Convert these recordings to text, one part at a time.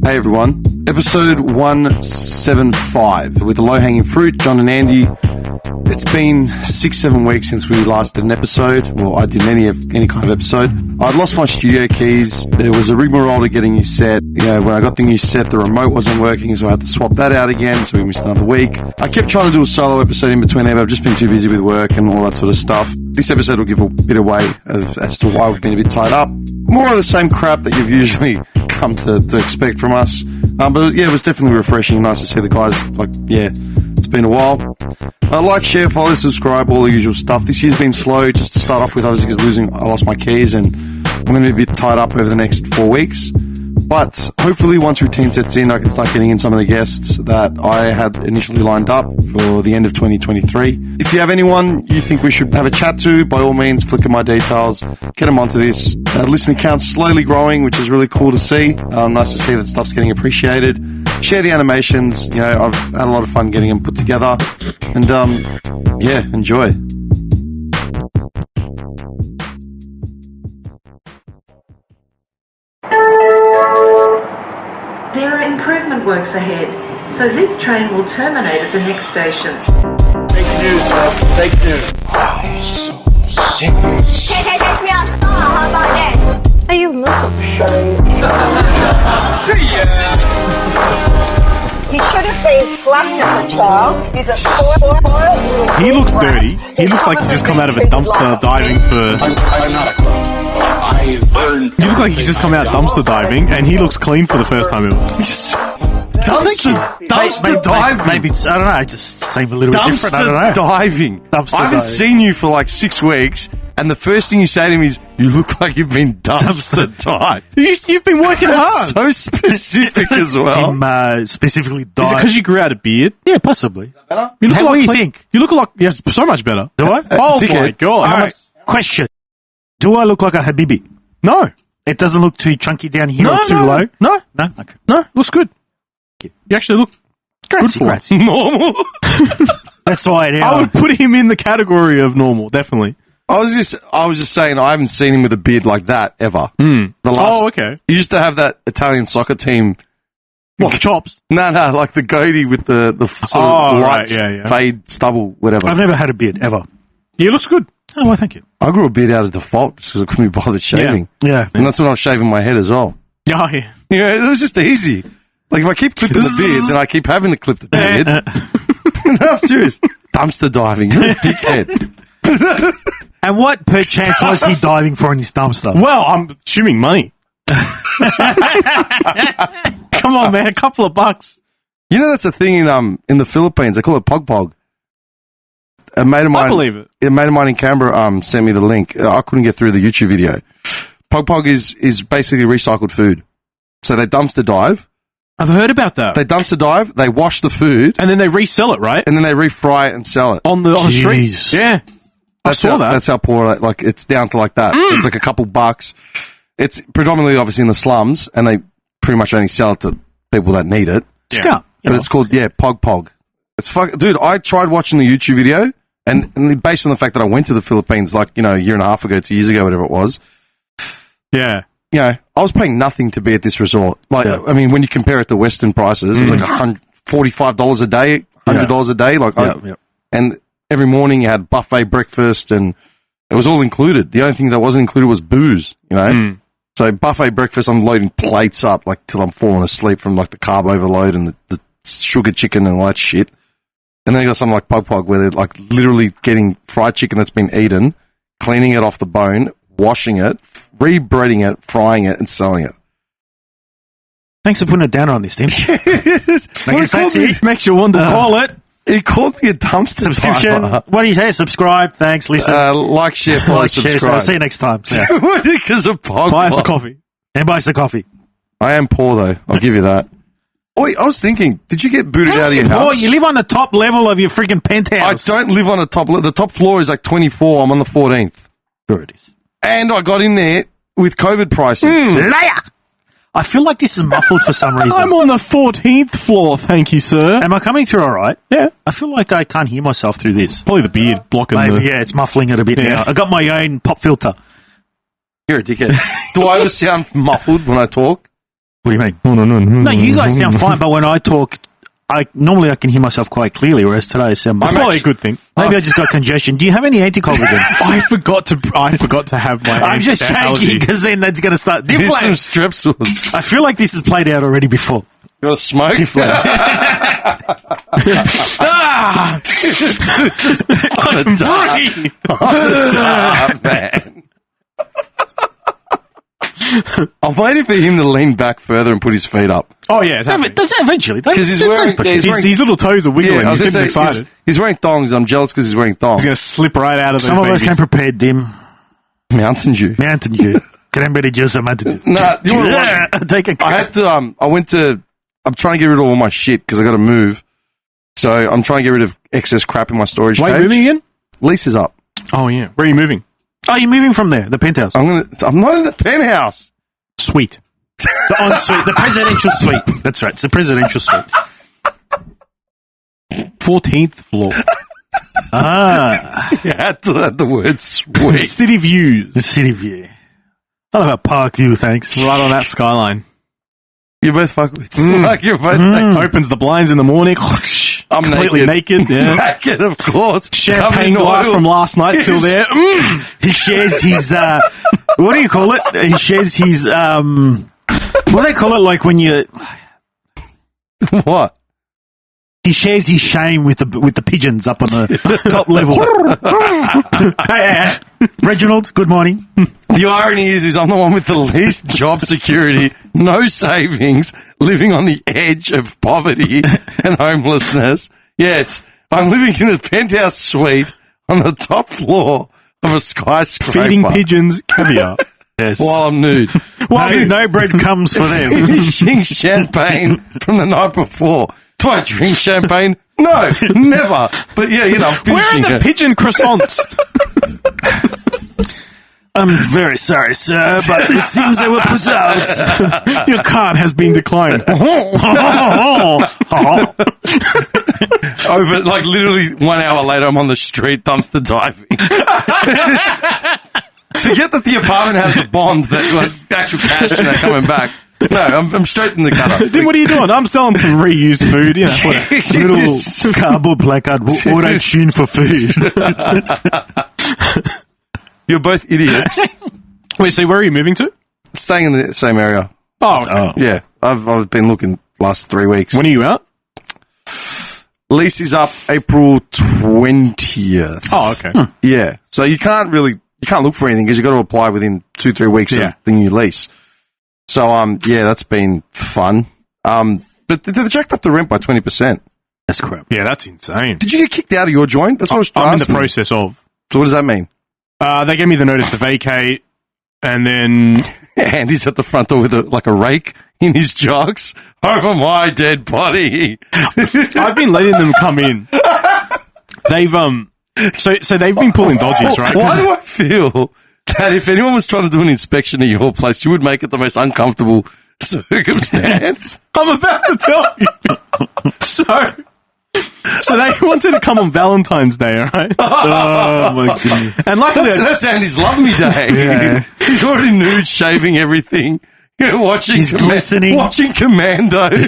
Hey everyone, episode 175 with the low-hanging fruit, John and Andy. It's been 6-7 weeks since we last did an episode. Well, I did any kind of episode. I'd lost my studio keys. There was a rigmarole to getting new set. When I got the new set, the remote wasn't working, so I had to swap that out again, so we missed another week. I kept trying to do a solo episode in between there, but I've just been too busy with work and all that sort of stuff. This episode will give a bit away as to why we've been a bit tied up. More of the same crap that you've usually come to expect from us. But yeah, it was definitely refreshing. Nice to see the guys. It's been a while. Like, share, follow, subscribe, all the usual stuff. This year's been slow just to start off with, obviously, because I lost my keys and I'm going to be a bit tied up over the next 4 weeks. But hopefully once routine sets in, I can start getting in some of the guests that I had initially lined up for the end of 2023. If you have anyone you think we should have a chat to, by all means, flick in my details, get them onto this. Listening count's slowly growing, which is really cool to see. Nice to see that stuff's getting appreciated. Share the animations. I've had a lot of fun getting them put together. And, enjoy. There are improvement works ahead, so this train will terminate at the next station. Fake news, sir. Fake news. Take me outside, how about that? Are you Muslim? He should have been slapped as a child. He's a spoiled. He looks dirty. He looks like he's just come out of a dumpster diving for... I'm not a club. I learned... You look like you just come out dumpster diving, and he looks clean for the first time ever. Dumpster diving. Maybe it's, I don't know, it just seemed a little bit different. I don't know. Dumpster diving. I haven't seen you for like 6 weeks, and the first thing you say to me is, you look like you've been dumpster dived. You've been working hard. So specific as well. Him specifically dive. Is it because you grew out a beard? Yeah, possibly. What do you think? You look like... Yeah, so much better. Do I? Oh my God. All right. Question. Do I look like a Habibi? No. It doesn't look too chunky down here or too low? No. No? Okay. No, looks good. You actually look good for it. Normal. That's why I would put him in the category of normal, definitely. I was just saying, I haven't seen him with a beard like that ever. Okay. He used to have that Italian soccer team. What, the chops? No, like the goatee with the sort of light fade stubble, whatever. I've never had a beard, ever. Yeah, it looks good. Oh, well, thank you. I grew a beard out of default just because I couldn't be bothered shaving. Yeah. And that's when I was shaving my head as well. Oh, yeah. It was just easy. Like, if I keep clipping the beard, then I keep having to clip the beard. No, I'm serious. Dumpster diving. You're a dickhead. And what perchance was he diving for in his dumpster? Well, I'm assuming money. Come on, man. A couple of bucks. That's a thing in the Philippines. They call it pog pog. A mate of mine, I believe it. A mate of mine in Canberra sent me the link. I couldn't get through the YouTube video. Pog pog is basically recycled food. So they dumpster dive. I've heard about that. They dumpster dive, they wash the food. And then they resell it, right? And then they refry it and sell it. On the street. Yeah. I saw that. That's how poor, like, it's down to like that. So it's like a couple bucks. It's predominantly, obviously, in the slums, and they pretty much only sell it to people that need it. Yeah. But it's called, Pog Pog. It's dude, I tried watching the YouTube video, and based on the fact that I went to the Philippines, like, a year and a half ago, 2 years ago, whatever it was. Yeah. I was paying nothing to be at this resort. Like, I mean, when you compare it to Western prices, it was like $45 a day, $100 a day. Like, and every morning you had buffet breakfast, and it was all included. The only thing that wasn't included was booze, So buffet breakfast, I'm loading plates up, like, till I'm falling asleep from, like, the carb overload and the sugar chicken and all that shit. And then you got something like Pog Pog, where they're, like, literally getting fried chicken that's been eaten, cleaning it off the bone, washing it, re-breading it, frying it, and selling it. Thanks for putting it down on this, Tim. Makes you wonder. Call it. He called me a dumpster Subscription. diver. What do you say? Subscribe. Thanks. Listen. Like, share, follow, subscribe. I'll see you next time. Yeah. Because of Pog Buy us Pog. a coffee. And buy us a coffee. I am poor, though. I'll give you that. Oi, I was thinking, did you get booted out of your house? You live on the top level of your freaking penthouse. I don't live on the top. The top floor is like 24. I'm on the 14th. Sure it is. And I got in there with COVID pricing. Liar! I feel like this is muffled for some reason. I'm on the 14th floor, thank you, sir. Am I coming through all right? Yeah. I feel like I can't hear myself through this. Probably the beard blocking Maybe, yeah, it's muffling it a bit now. I got my own pop filter. You're a dickhead. Do I ever sound muffled when I talk? What do you mean? No, you guys sound fine, but when I talk, normally I can hear myself quite clearly, whereas today I sound... That's probably a good thing. Maybe I just got congestion. Do you have any anti-cold again? I forgot to have my... I'm just shaking because then that's going to start... Here's some Deflate. strepsils. I feel like this has played out already before. You want to smoke? Deflate. Man. I'm waiting for him to lean back further and put his feet up. Oh, yeah. It's happening. Does that eventually? Because he's wearing... His little toes are wiggling. I was He's gonna getting say, excited. He's wearing thongs. I'm jealous because he's wearing thongs. He's going to slip right out of those Some of us babies. came prepared, Dim. Mountain Dew. Mountain Dew. Cranberry juice and Mountain Dew. Nah, you know what? Take a... I had to, I'm trying to get rid of all my shit because I got to move. So I'm trying to get rid of excess crap in my storage Wait, cage. moving again? Lease is up. Oh, yeah. Where are you moving? Oh, you're moving from there, the penthouse. I'm not in the penthouse. Sweet. The ensuite, the presidential suite. That's right, it's the presidential suite. 14th floor. You had to add the word sweet. City views. The city view. I love Park View, thanks. Right on that skyline. You're both fuckwits. Like you're both Opens the blinds in the morning. I'm completely naked. Yeah. naked, of course. Champagne Covered in glass oil. from last night still there. He shares his, what do you call it? He shares his, what do they call it? Like when you, What? he shares his shame with the pigeons up on the top level. Hey, Reginald, good morning. The irony is I'm the one with the least job security, no savings, living on the edge of poverty and homelessness. Yes, I'm living in a penthouse suite on the top floor of a skyscraper. Feeding pigeons caviar. Yes. While I'm nude. No bread comes for them. Finishing champagne from the night before. Do I drink champagne? No, never. But yeah, you know, Where finishing are the it. pigeon croissants? I'm very sorry, sir, but it seems they were put out. Your card has been declined. Over, like, literally 1 hour later, I'm on the street dumpster diving. Forget that the apartment has a bond that's like actual cash and they're coming back. No, I'm straight in the gutter. Dude, what are you doing? I'm selling some reused food. You know, Little cardboard placard, auto tune for food. You're both idiots. Wait, so where are you moving to? Staying in the same area. Oh, okay. Yeah, I've been looking last 3 weeks. When are you out? Lease is up April 20th. Oh, okay. Yeah, so you can't look for anything because you got to apply within 2-3 weeks Yeah. of the new lease. So yeah, that's been fun. But they jacked up the rent by 20%. That's crap. Yeah, that's insane. Did you get kicked out of your joint? That's what I was I'm in the asking. process of. So what does that mean? They gave me the notice to vacate, and then Andy's at the front door with a rake in his jocks over my dead body. I've been letting them come in. They've so they've been pulling dodges, right? Why do I feel that if anyone was trying to do an inspection at your place, you would make it the most uncomfortable circumstance? I'm about to tell you. So they wanted to come on Valentine's Day, all right? Oh, my goodness. And luckily, That's Andy's love me day. Yeah. He's already nude, shaving everything. Watching He's glistening. Watching Commando. no.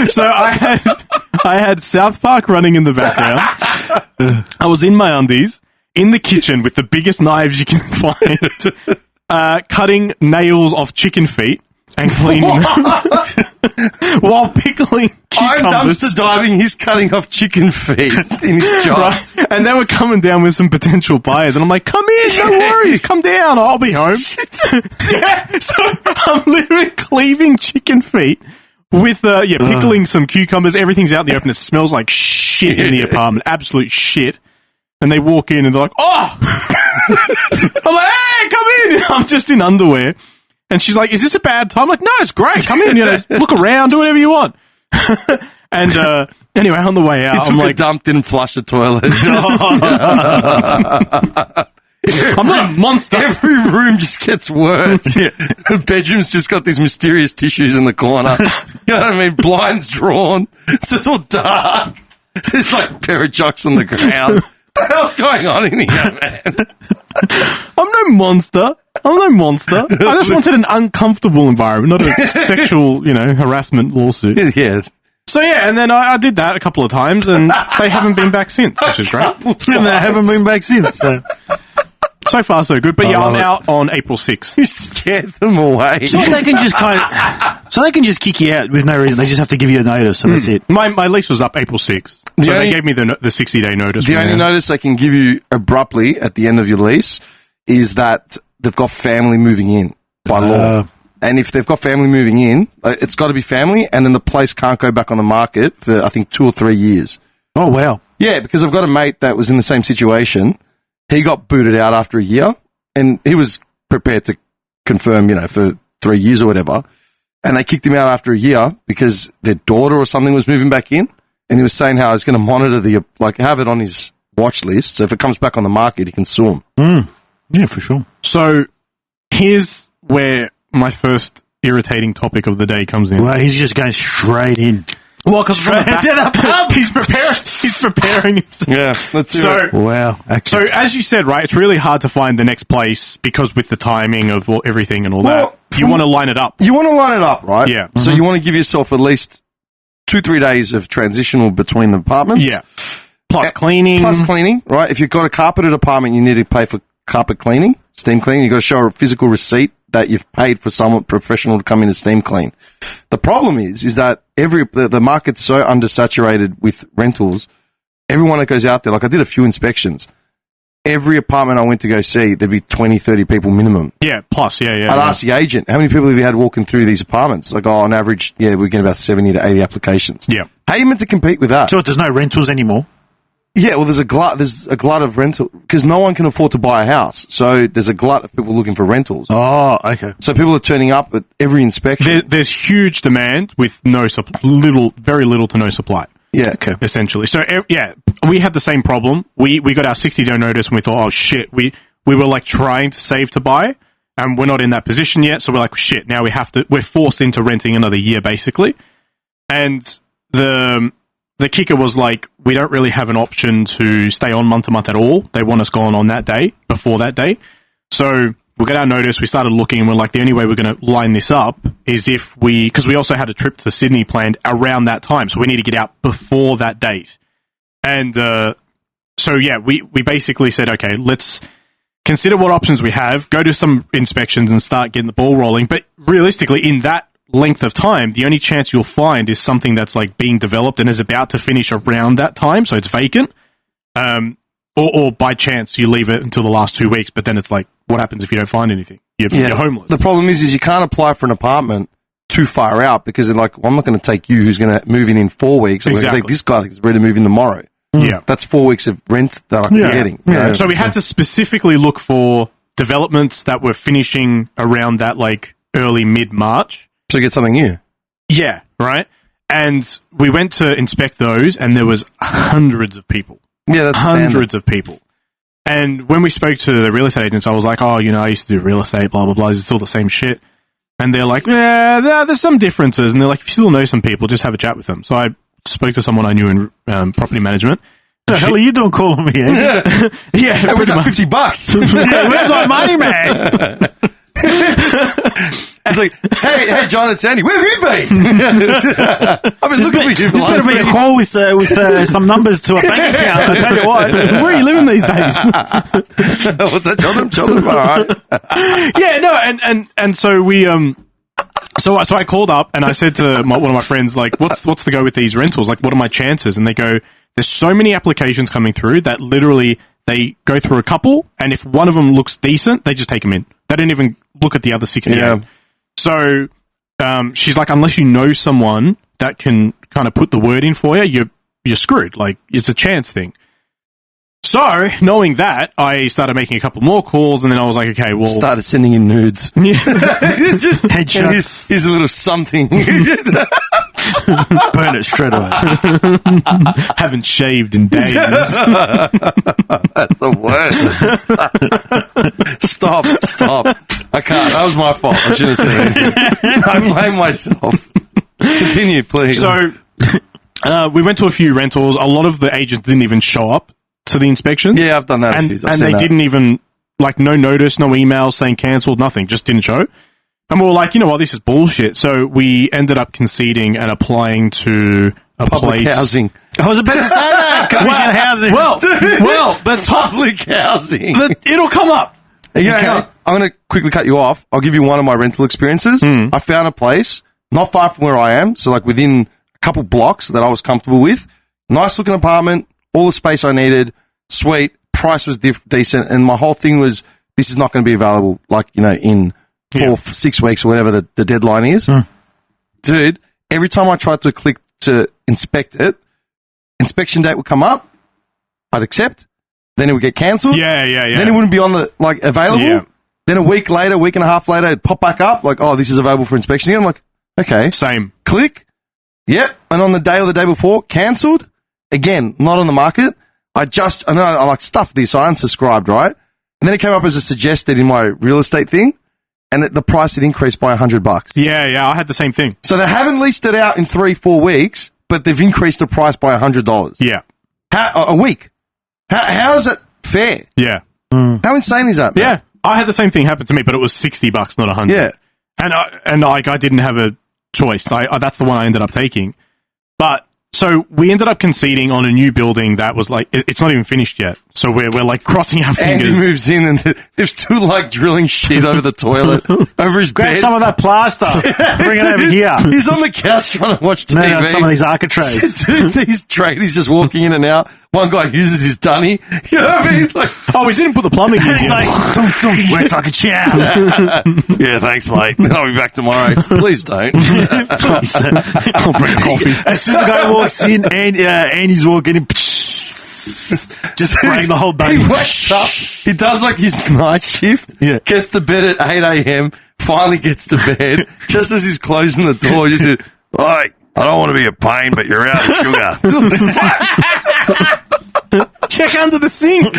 So I had South Park running in the background. I was in my undies in the kitchen with the biggest knives you can find, cutting nails off chicken feet and cleaning them while pickling I'm cucumbers. dumpster diving. He's cutting off chicken feet in his job. Right? And they were coming down with some potential buyers, and I'm like, "Come in, no worries, come down, I'll be home." Yeah, so I'm literally cleaving chicken feet with pickling some cucumbers. Everything's out in the open. It smells like shit in the apartment, absolute shit. And they walk in and they're like, "Oh!" I'm like, "Hey, come in!" I'm just in underwear, and she's like, "Is this a bad time?" I'm like, "No, it's great. Come in, look around, do whatever you want." And anyway, on the way out, He took I'm a like, dump, didn't flush the toilet. "I'm not a monster." Every room just gets worse. The bedroom's just got these mysterious tissues in the corner. You know what I mean? Blinds drawn. It's all dark. There's like a pair of jocks on the ground. What the hell's going on in here, man? I'm no monster. I'm no monster. I just wanted an uncomfortable environment, not a sexual, harassment lawsuit. Yeah. So yeah, and then I did that a couple of times, and they haven't been back since, which is great. And they haven't been back since. So far, so good. But yeah, I'm out on April 6th. You scared them away. So they can just kick you out with no reason. They just have to give you a notice, and that's it. My lease was up April 6th, so they gave me the 60-day notice. The only notice they can give you abruptly at the end of your lease is that they've got family moving in by law. And if they've got family moving in, it's got to be family, and then the place can't go back on the market for, I think, 2 or 3 years. Oh, wow. Yeah, because I've got a mate that was in the same situation. He got booted out after a year, and he was prepared to confirm, for 3 years or whatever. And they kicked him out after a year because their daughter or something was moving back in. And he was saying how he's going to monitor have it on his watch list. So if it comes back on the market, he can sue him. Yeah, for sure. So here's where my first irritating topic of the day comes in. Well, he's just going straight in. Well, because he's preparing himself. Yeah, let's see. Wow. So as you said, right, it's really hard to find the next place because with the timing of everything and all Well, that, you want to line it up. You want to line it up, right? Yeah. So you want to give yourself at least 2-3 days of transitional between the apartments. Yeah. Plus cleaning. Right? If you've got a carpeted apartment, you need to pay for carpet cleaning, steam cleaning. You've got to show a physical receipt that you've paid for someone professional to come in and steam clean. The problem is that the market's so undersaturated with rentals. Everyone that goes out there, like I did a few inspections. Every apartment I went to go see, there'd be 20, 30 people minimum. Yeah, plus, yeah. I'd ask the agent, how many people have you had walking through these apartments? Like, on average, we get about 70 to 80 applications. Yeah. How are you meant to compete with that? So there's no rentals anymore? Yeah, well, there's a glut of rental, because no one can afford to buy a house. So there's a glut of people looking for rentals. Oh, okay. So people are turning up at every inspection. There's huge demand with very little to no supply. Yeah. Okay. Essentially. So, we had the same problem. We got our 60-day notice and we thought, oh, shit, we were like trying to save to buy and we're not in that position yet. So we're like, shit, now we're forced into renting another year basically. And the kicker was like, we don't really have an option to stay on month to month at all. They want us gone on that day, before that day. So we got our notice, we started looking, and we're like, the only way we're going to line this up is because we also had a trip to Sydney planned around that time. So we need to get out before that date. And we basically said, okay, let's consider what options we have, go to some inspections and start getting the ball rolling. But realistically, in that length of time, the only chance you'll find is something that's like being developed and is about to finish around that time, so it's vacant. Or by chance you leave it until the last 2 weeks, but then it's like, what happens if you don't find anything? You're homeless. The problem is you can't apply for an apartment too far out because they're like, well, I'm not going to take you who's going to move in 4 weeks. I'm going to take this guy who's ready to move in tomorrow. Yeah. That's 4 weeks of rent that I'm getting. Yeah. So we had to specifically look for developments that were finishing around that like early mid-March. So get something new. Yeah, right? And we went to inspect those, and there was hundreds of people. Yeah, that's hundreds of people. And when we spoke to the real estate agents, I was like, I used to do real estate, blah, blah, blah. Is it still the same shit? And they're like, yeah, there's some differences. And they're like, if you still know some people, just have a chat with them. So I spoke to someone I knew in property management. The hell are you doing calling me? Eh? Yeah, it was like $50. Yeah, where's my money, man? It's like, hey, John, it's Andy. Where have you been? I've been looking for you. There's better be a call with some numbers to a bank account. I tell you what, where are you living these days? What's that? Tell them. All right. Yeah, no, and so we so I called up and I said to one of my friends, like, what's the go with these rentals? Like, what are my chances? And they go, there's so many applications coming through that literally they go through a couple, and if one of them looks decent, they just take them in. They don't even look at the other 68. Yeah. So she's like, unless you know someone that can kind of put the word in for you, you're screwed. Like, it's a chance thing. So, knowing that, I started making a couple more calls, and then I was like, okay, well... Started sending in nudes. Yeah. Just headshots. Here's a little something. Burn it straight away. Haven't shaved in days. That's the worst. Stop. I can't. That was my fault. I shouldn't have said anything. I blame myself. Continue, please. So, we went to a few rentals. A lot of the agents didn't even show up to the inspections. Yeah, I've done that. And they didn't even like no notice, no email saying cancelled, nothing, just didn't show. And we were like, you know what, this is bullshit. So we ended up conceding and applying to a Public place. housing. I was about to say that. Commission housing. Well, that's Public housing. it'll come up. Yeah, hang on. I'm going to quickly cut you off. I'll give you one of my rental experiences. I found a place not far from where I am, so like within a couple blocks that I was comfortable with. Nice looking apartment, all the space I needed, sweet, price was decent, and my whole thing was this is not going to be available like, you know, in 6 weeks or whatever the deadline is. Dude, every time I tried to click to inspect it, inspection date would come up, I'd accept, then it would get cancelled. Yeah. Then it wouldn't be on the, like, available. Yeah. Then a week and a half later, it'd pop back up, like, oh, this is available for inspection again. I'm like, okay. Same. Click. Yep. And on the day or the day before, cancelled. Again, not on the market. And then I like stuffed this. I unsubscribed, right? And then it came up as a suggested in my real estate thing. And the price had increased by $100. Yeah, I had the same thing. So they haven't leased it out in 3-4 weeks, but they've increased the price by $100. Yeah. A week. How is it fair? Yeah. How insane is that, man? Yeah. I had the same thing happen to me, but it was $60, not $100. Yeah. And I didn't have a choice. That's the one I ended up taking. But so we ended up conceding on a new building that was like, it's not even finished yet. So we're like crossing our fingers. Andy moves in and they're still like drilling shit over the toilet, over his Grab bed. some of that plaster. Bring it over here. He's on the couch trying to watch TV. Man, some of these architraves. Dude, these tradies just walking in and out. One guy uses his dunny. You know what I mean? Like, Oh, we didn't put the plumbing in He's yet. like, works like a champ. yeah, thanks, mate. I'll be back tomorrow. Please don't. I'll bring coffee. As soon as the guy walks in, Andy's walking in, just spraying the whole day. He wakes up. He does like his night shift. Yeah. Gets to bed at 8 a.m. Finally gets to bed. Just as he's closing the door, he just says, "Oi, I don't want to be a pain, but you're out of sugar." Check under the sink. And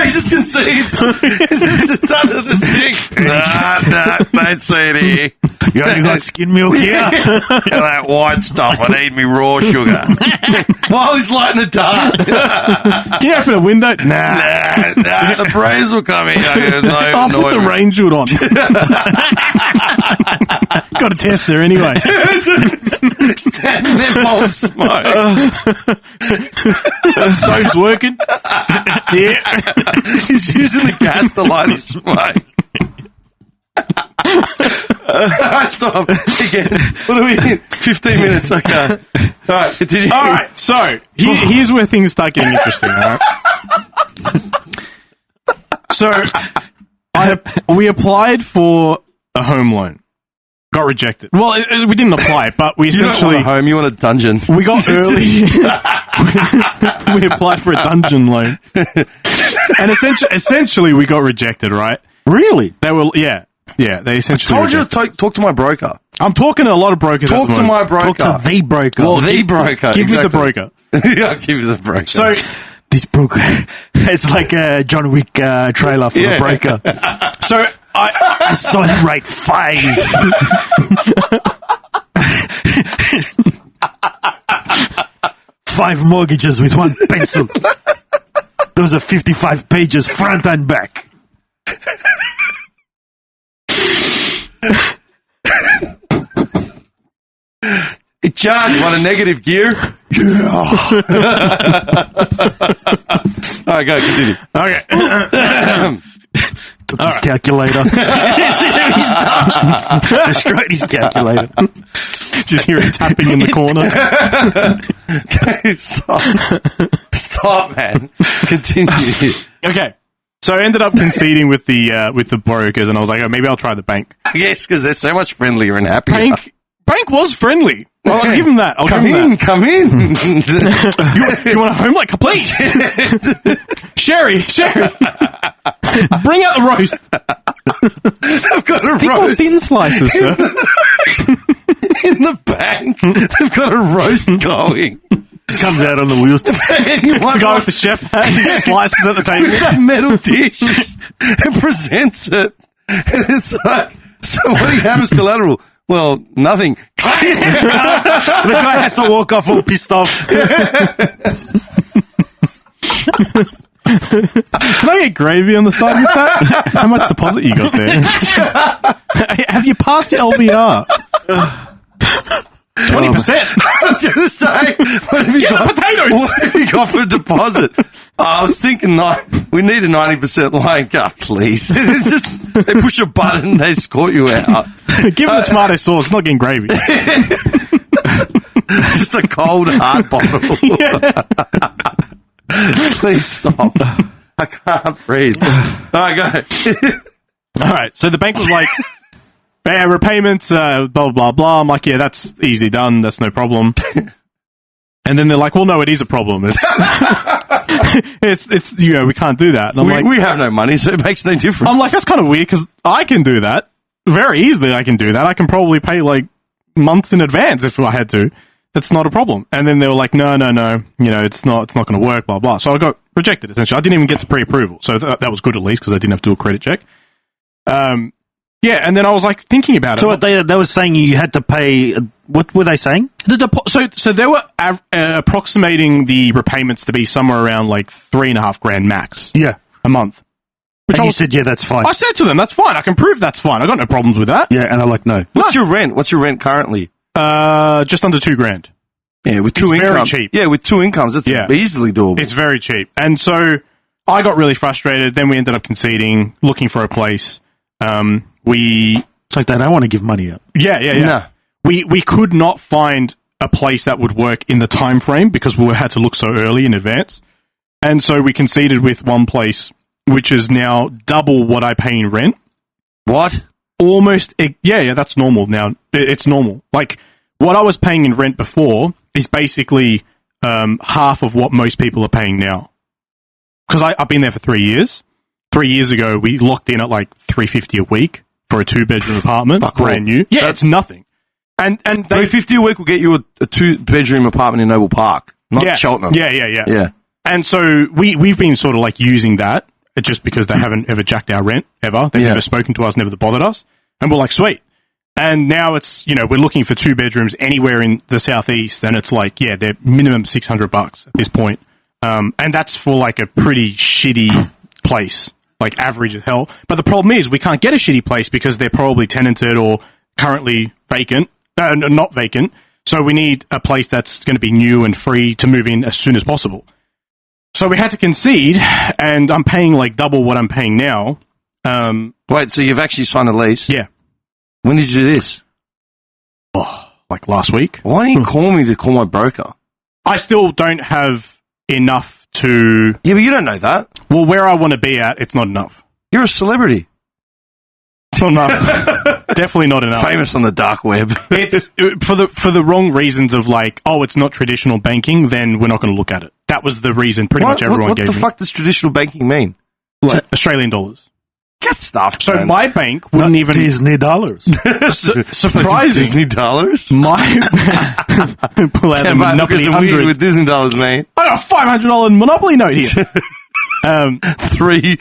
he just concedes. It's under the sink. Nah, don't see it here. You only got skim milk here? That white stuff, I need me raw sugar. While he's lighting a dart. Can you open a window? Nah. Nah, the breeze will come in. I'll put the rain hood on. Got a tester anyway. Standing there blowing smoke. Stove's working. Yeah. He's using the gas to light his smoke. Stop. Again. What are we in? 15 minutes. Okay. All right, continue. All right, so here's where things start getting interesting, all right? So we applied for a home loan. Got rejected. Well, we didn't apply, but we You don't essentially... want a home, you want a dungeon. We got early. We applied for a dungeon loan. And essentially we got rejected, right? Really? They were, yeah, they essentially Told you rejected. to talk to my broker. I'm talking to a lot of brokers Talk at the to moment. my broker. Talk to the broker. Well, the broker. Give me the broker. Yeah, I'll give you the broker. So, This broker has like a John Wick trailer for the broker. so I Solid rate 5. 5 mortgages with 1 pencil. Those are 55 pages front and back. it charged on a negative gear. Yeah. All right, go, continue. okay. Took his calculator. He's done. Destroyed his calculator. Just hear it tapping in the corner. Stop, man. Continue. Okay. So I ended up conceding with the brokers, and I was like, oh, maybe I'll try the bank. Yes, because they're so much friendlier and happier. Bank was friendly. Well, I'll give him that. Come in. You want a home? Like, please. Sherry. Bring out the roast. I've got a Thick or roast thin slices, sir. in the bank. They've got a roast going. Just comes out on the wheels. The guy with the chef hat, he slices at the table. With that metal dish and presents it. And it's like, so what do you have as collateral? Well, nothing. The guy has to walk off all pissed off. Can I get gravy on the side with that? How much deposit you got there? Have you passed your LVR? 20%. I was going to say, what have you got? The potatoes. What have you got for a deposit? I was thinking, we need a 90% line. God, please. It's just, they push a button, they escort you out. Give them the tomato sauce, not getting gravy. Just a cold, hard bottle. Please stop. I can't breathe. All right, go. All right, so the bank was like, yeah, repayments, blah, blah, blah. I'm like, yeah, that's easy done. That's no problem. And then they're like, well, no, it is a problem. It's, it's we can't do that. And I'm like, we have no money, so it makes no difference. I'm like, that's kind of weird because I can do that. Very easily I can do that. I can probably pay like months in advance if I had to. That's not a problem. And then they were like, no, it's not going to work, blah, blah. So I got rejected, essentially. I didn't even get to pre-approval. So that was good at least because I didn't have to do a credit check. Yeah, and then I was like thinking about it. So what they were saying you had to pay. What were they saying? So they were approximating the repayments to be somewhere around like $3,500 max. Yeah, a month. Which and you said, yeah, that's fine. I said to them, that's fine. I can prove that's fine. I got no problems with that. Yeah, and they're like, no. What's your rent? What's your rent currently? Just under $2,000. Yeah, with two incomes. Very cheap. Yeah, with two incomes, it's easily doable. It's very cheap. And so I got really frustrated. Then we ended up conceding, looking for a place. It's like they don't want to give money up. Yeah. No. We could not find a place that would work in the time frame because we had to look so early in advance. And so we conceded with one place, which is now double what I pay in rent. What? Almost. Yeah, that's normal now. It's normal. Like, what I was paying in rent before is basically half of what most people are paying now. Because I've been there for 3 years. 3 years ago, we locked in at like $350 a week for a 2-bedroom apartment, brand new. Yeah, it's nothing. And $350 a week will get you a 2-bedroom apartment in Noble Park, not Cheltenham. Yeah. And so we've been sort of like using that just because they haven't ever jacked our rent ever. They've never spoken to us, never bothered us. And we're like, sweet. And now it's, we're looking for 2 bedrooms anywhere in the southeast, and it's like, they're minimum $600 at this point. And that's for like a pretty shitty place, like average as hell. But the problem is we can't get a shitty place because they're probably tenanted or currently vacant, not vacant. So we need a place that's going to be new and free to move in as soon as possible. So we had to concede, and I'm paying like double what I'm paying now. Wait, so you've actually signed a lease? Yeah. When did you do this? Oh, like last week. Why didn't you call me to call my broker? I still don't have enough to... Yeah, but you don't know that. Well, where I want to be at, it's not enough. You're a celebrity. It's not enough. Definitely not enough. Famous on the dark web. It's for the wrong reasons of like, oh, it's not traditional banking, then we're not going to look at it. That was the reason pretty much everyone gave me. What the fuck does traditional banking mean? Like, Australian dollars. Get stuffed. So man. my bank wouldn't even... Disney dollars. Surprising. Disney dollars? Pull out the Monopoly 100. With Disney dollars, mate. I got a $500 Monopoly note here. Three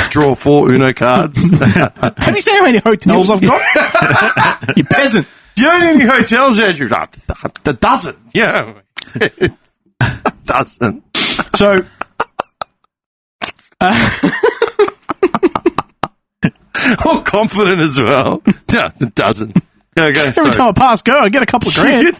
draw 4 Uno cards. Have you seen how many hotels I've got? You peasant. Do you own any hotels, Andrew? A dozen. Yeah. A dozen. So... all confident as well. Yeah, a dozen. Okay, every time I pass go, I get a couple of grand.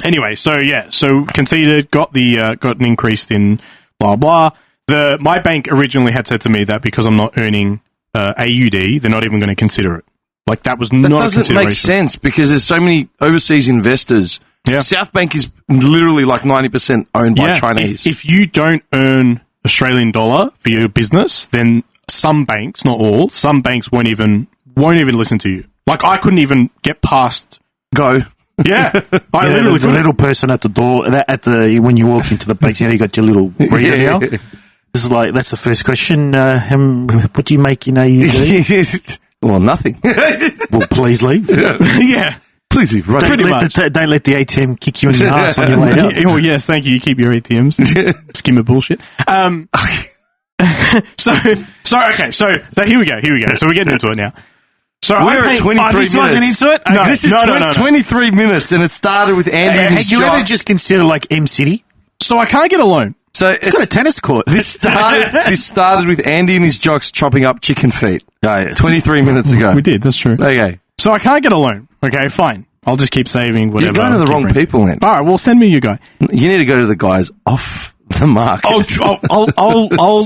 Anyway, so conceded, got an increase in blah blah. My bank originally had said to me that because I'm not earning AUD, they're not even going to consider it. Like that was not a consideration. That doesn't make sense because there's so many overseas investors. Yeah. South Bank is literally like 90% owned by Chinese. If you don't earn Australian dollar for your business, then some banks, not all, some banks won't even listen to you. Like I couldn't even get past go. Yeah, I literally the little person at the door when you walk into the bank, you got your little reader now. This is like that's the first question. What do you make in AUD? Well, nothing. Well, please leave. Yeah. Please leave. Right. Don't let the ATM kick you in the ass on your way out. Oh, yes, thank you. You keep your ATMs. Skim of bullshit. So here we go. So we're getting into it now. So we're at 23 minutes. Wasn't into it? No, this is 23 minutes, and it started with Andy. Had you ever just considered like M City? So I can't get a loan. So It's got a tennis court. This started with Andy and his jocks chopping up chicken feet Oh, yeah. 23 minutes ago. We did, that's true. Okay. So I can't get a loan. Okay, fine. I'll just keep saving whatever. You're going to the keep wrong renting. people, man. All right, well, send me your guy. You need to go to the guys off the market. I'll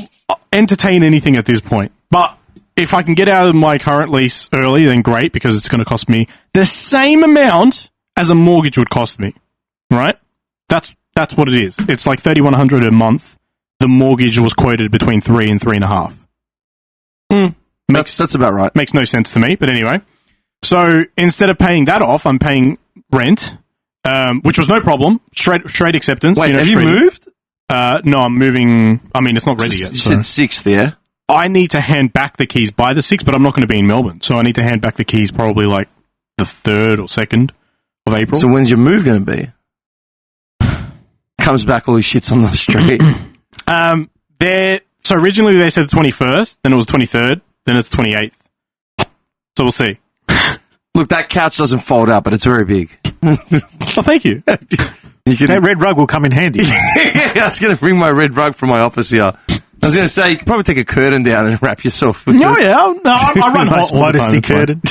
entertain anything at this point. But if I can get out of my current lease early, then great, because it's going to cost me the same amount as a mortgage would cost me. Right? That's what it is. It's like $3,100 a month. The mortgage was quoted between 3 and 3.5. That's about right. Makes no sense to me, but anyway. So instead of paying that off, I'm paying rent, which was no problem. Straight acceptance. Wait, have you straight- moved? No, I'm moving. I mean, it's not ready yet. You so. said 6th, yeah? I need to hand back the keys by the 6th, but I'm not going to be in Melbourne. So I need to hand back the keys probably like the 3rd or 2nd of April. So when's your move going to be? Comes back, all his shit's on the street. So originally they said the 21st, then it was 23rd, then it's 28th. So we'll see. Look, that couch doesn't fold up, but it's very big. Oh, thank you. You can, That red rug will come in handy. I was going to bring my red rug from my office here. I was going to say, you could probably take a curtain down and wrap yourself with No, it. yeah. No, I run Nice hot all the time. modesty it's fine. curtain.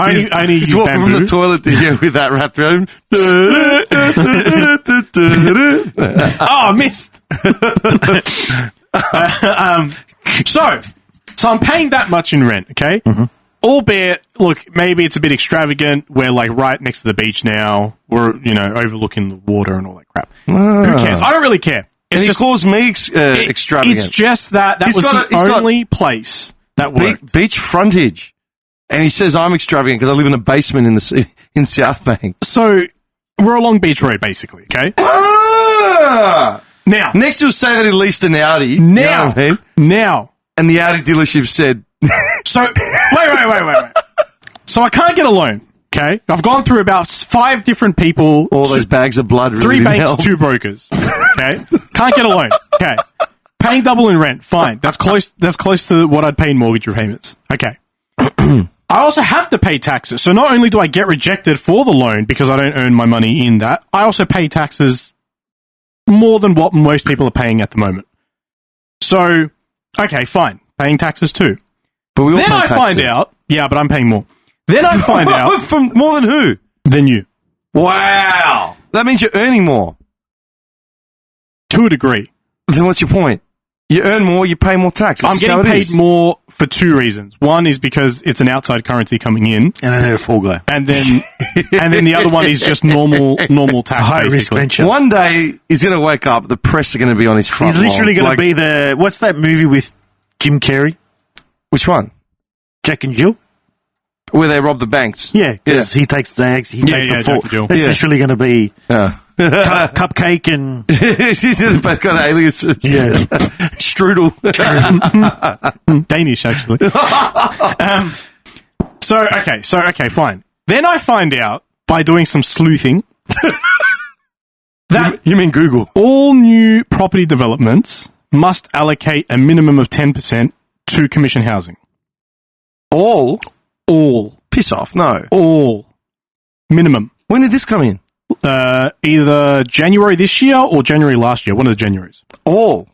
I need He's you walking from bamboo. the toilet to here with that wrapped around him. Oh, I missed. So I'm paying that much in rent, okay? Mm-hmm. Albeit, look, maybe it's a bit extravagant. We're like right next to the beach now. We're, overlooking the water and all that crap. Who cares? I don't really care. And he calls me extravagant. It's just that He's was got the only place that worked. Beach frontage. And he says I'm extravagant because I live in a basement in South Bank. So we're along Beach Road, basically, okay? Ah! Now, Next he'll say that he leased an Audi. You know what I mean? now, And the Audi dealership said... so, wait. So I can't get a loan, okay? I've gone through about 5 different people. all those bags of blood. 3 really banks, help. 2 brokers, okay? Can't get a loan, okay? Paying double in rent, fine. That's close to what I'd pay in mortgage repayments, okay? I also have to pay taxes. So not only do I get rejected for the loan because I don't earn my money in that, I also pay taxes more than what most people are paying at the moment. So, okay, fine. Paying taxes too. But we all Then pay I taxes. find out, yeah, but I'm paying more. Then I find out From more than who? than you, Wow. That means you're earning more. to a degree. Then what's your point? You earn more, you pay more tax. I'm getting paid more for 2 reasons. One is because it's an outside currency coming in, And then a full guy. and then the other one is just normal tax. High risk basically. venture. One day, he's going to wake up, the press are going to be on his front He's literally lawn. going to be the... What's that movie with Jim Carrey? Which one? Jack and Jill? Where they rob the banks. Yeah, because he takes the eggs. He takes yeah, the full... Jack and Jill. That's Yeah. literally going to be Yeah. Cupcake and... They've both got aliases. Yeah. Strudel. Danish, actually. So okay, fine. Then I find out by doing some sleuthing that You mean Google? all new property developments must allocate a minimum of 10% to commission housing. All? All. Piss off. No. All. Minimum. When did this come in? Either January this year or January last year. One of the Januaries. All.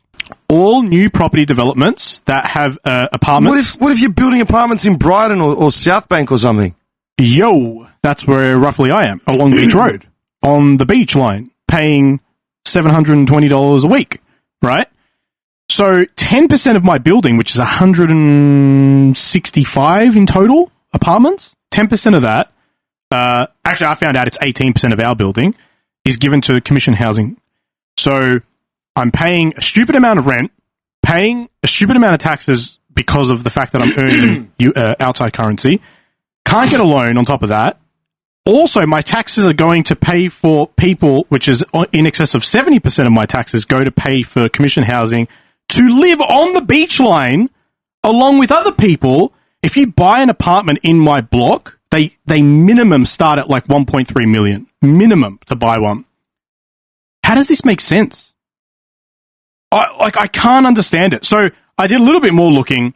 All new property developments that have apartments. What if you're building apartments in Brighton or South Bank or something? Yo, that's where roughly I am, along Beach Road, on the beach line, paying $720 a week, right? So 10% of my building, which is 165 in total apartments, 10% of that, actually I found out it's 18% of our building, is given to commission housing. So I'm paying a stupid amount of rent, paying a stupid amount of taxes because of the fact that I'm earning outside currency, can't get a loan on top of that. Also, my taxes are going to pay for people, which is in excess of 70% of my taxes go to pay for commission housing to live on the beach line along with other people. If you buy an apartment in my block, they minimum start at like 1.3 million minimum to buy one. How does this make sense? I can't understand it. So I did a little bit more looking,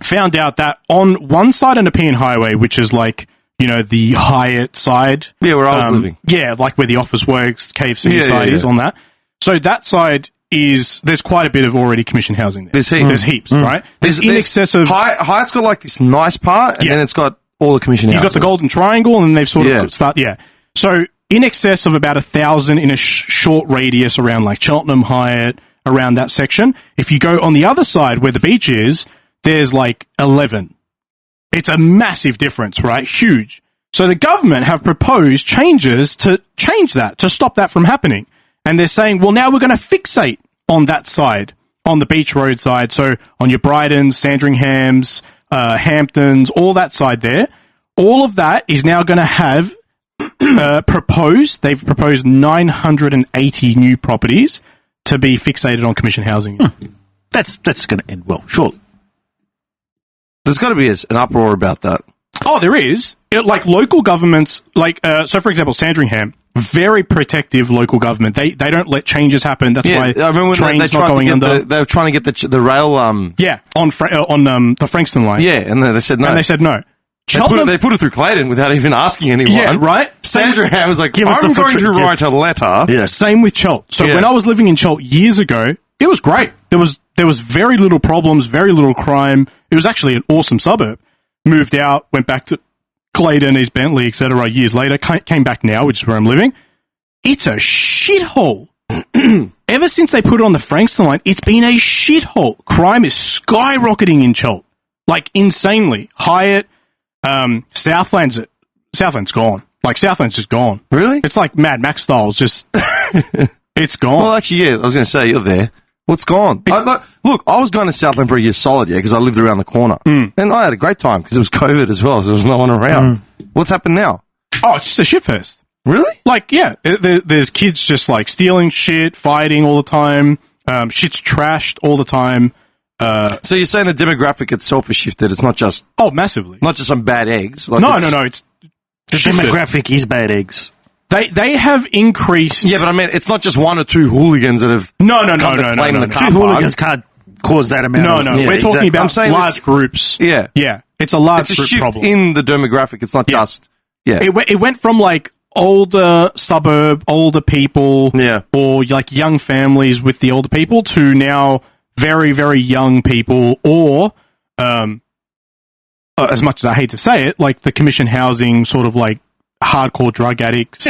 found out that on one side of Nepean Highway, which is like the Hyatt side. Yeah, where I was living. Yeah, like where the office works, KFC Yeah, side yeah, is yeah. on that. So that side there's quite a bit of already commission housing there. There's heaps. Right? There's in excess of... Hyatt's got like this nice part, and then it's got all the commission You've houses. got the Golden Triangle, and then they've sort of So in excess of about 1,000 in a short radius around like Cheltenham, Hyatt, around that section. If you go on the other side where the beach is, there's like 11. It's a massive difference, right? Huge. So the government have proposed changes to change that, to stop that from happening. And they're saying, well, now we're going to fixate on that side, on the beach road side. So on your Brightons, Sandringhams, Hamptons, all that side there. All of that is now going to have they've proposed 980 new properties to be fixated on commission housing. That's going to end well, surely. There's got to be an uproar about that. Oh, there is. Like local governments, so for example, Sandringham, very protective local government. They don't let changes happen. That's why I remember when trains not going under. They were trying to get the rail. On the Frankston line. Yeah, and they said no. And they said no. They put it through Clayton without even asking anyone. Yeah, right? Sandringham was like, Give us I'm the going to write a letter. Yeah. Same with Chelt. So when I was living in Chelt years ago, it was great. There was very little problems, very little crime. It was actually an awesome suburb. Moved out, went back to Clayton, East Bentley, etc. Years later, came back now, which is where I'm living. It's a shithole. Ever since they put it on the Frankston line, it's been a shithole. Crime is skyrocketing in Chelt, like insanely. Hyatt, Southland's gone. Like Southland's just gone. Really? It's like Mad Max style. It's just it's gone. Well, actually, yeah. I was going to say you're there. What's gone? Look, I was going to Southland for a year solid, because I lived around the corner, and I had a great time because it was COVID as well, so there was no one around. What's happened now? Oh, it's just a shitfest. Really? Like, yeah, there's kids just like stealing shit, fighting all the time. Shit's trashed all the time. So you're saying the demographic itself has shifted? It's not just Massively. not just some bad eggs. Like No. It's The demographic is bad eggs. They have increased. Yeah, but I mean, it's not just one or two hooligans that have. No. claim the car Two park. hooligans can't cause that amount of... We're talking exactly. about I'm saying large groups. Yeah. Yeah. It's a large It's a group shift problem. in the demographic. It's not just. Yeah. It went from like older suburb, older people, or like young families with the older people to now very, very young people, or as much as I hate to say it, like the commission housing sort of like hardcore drug addicts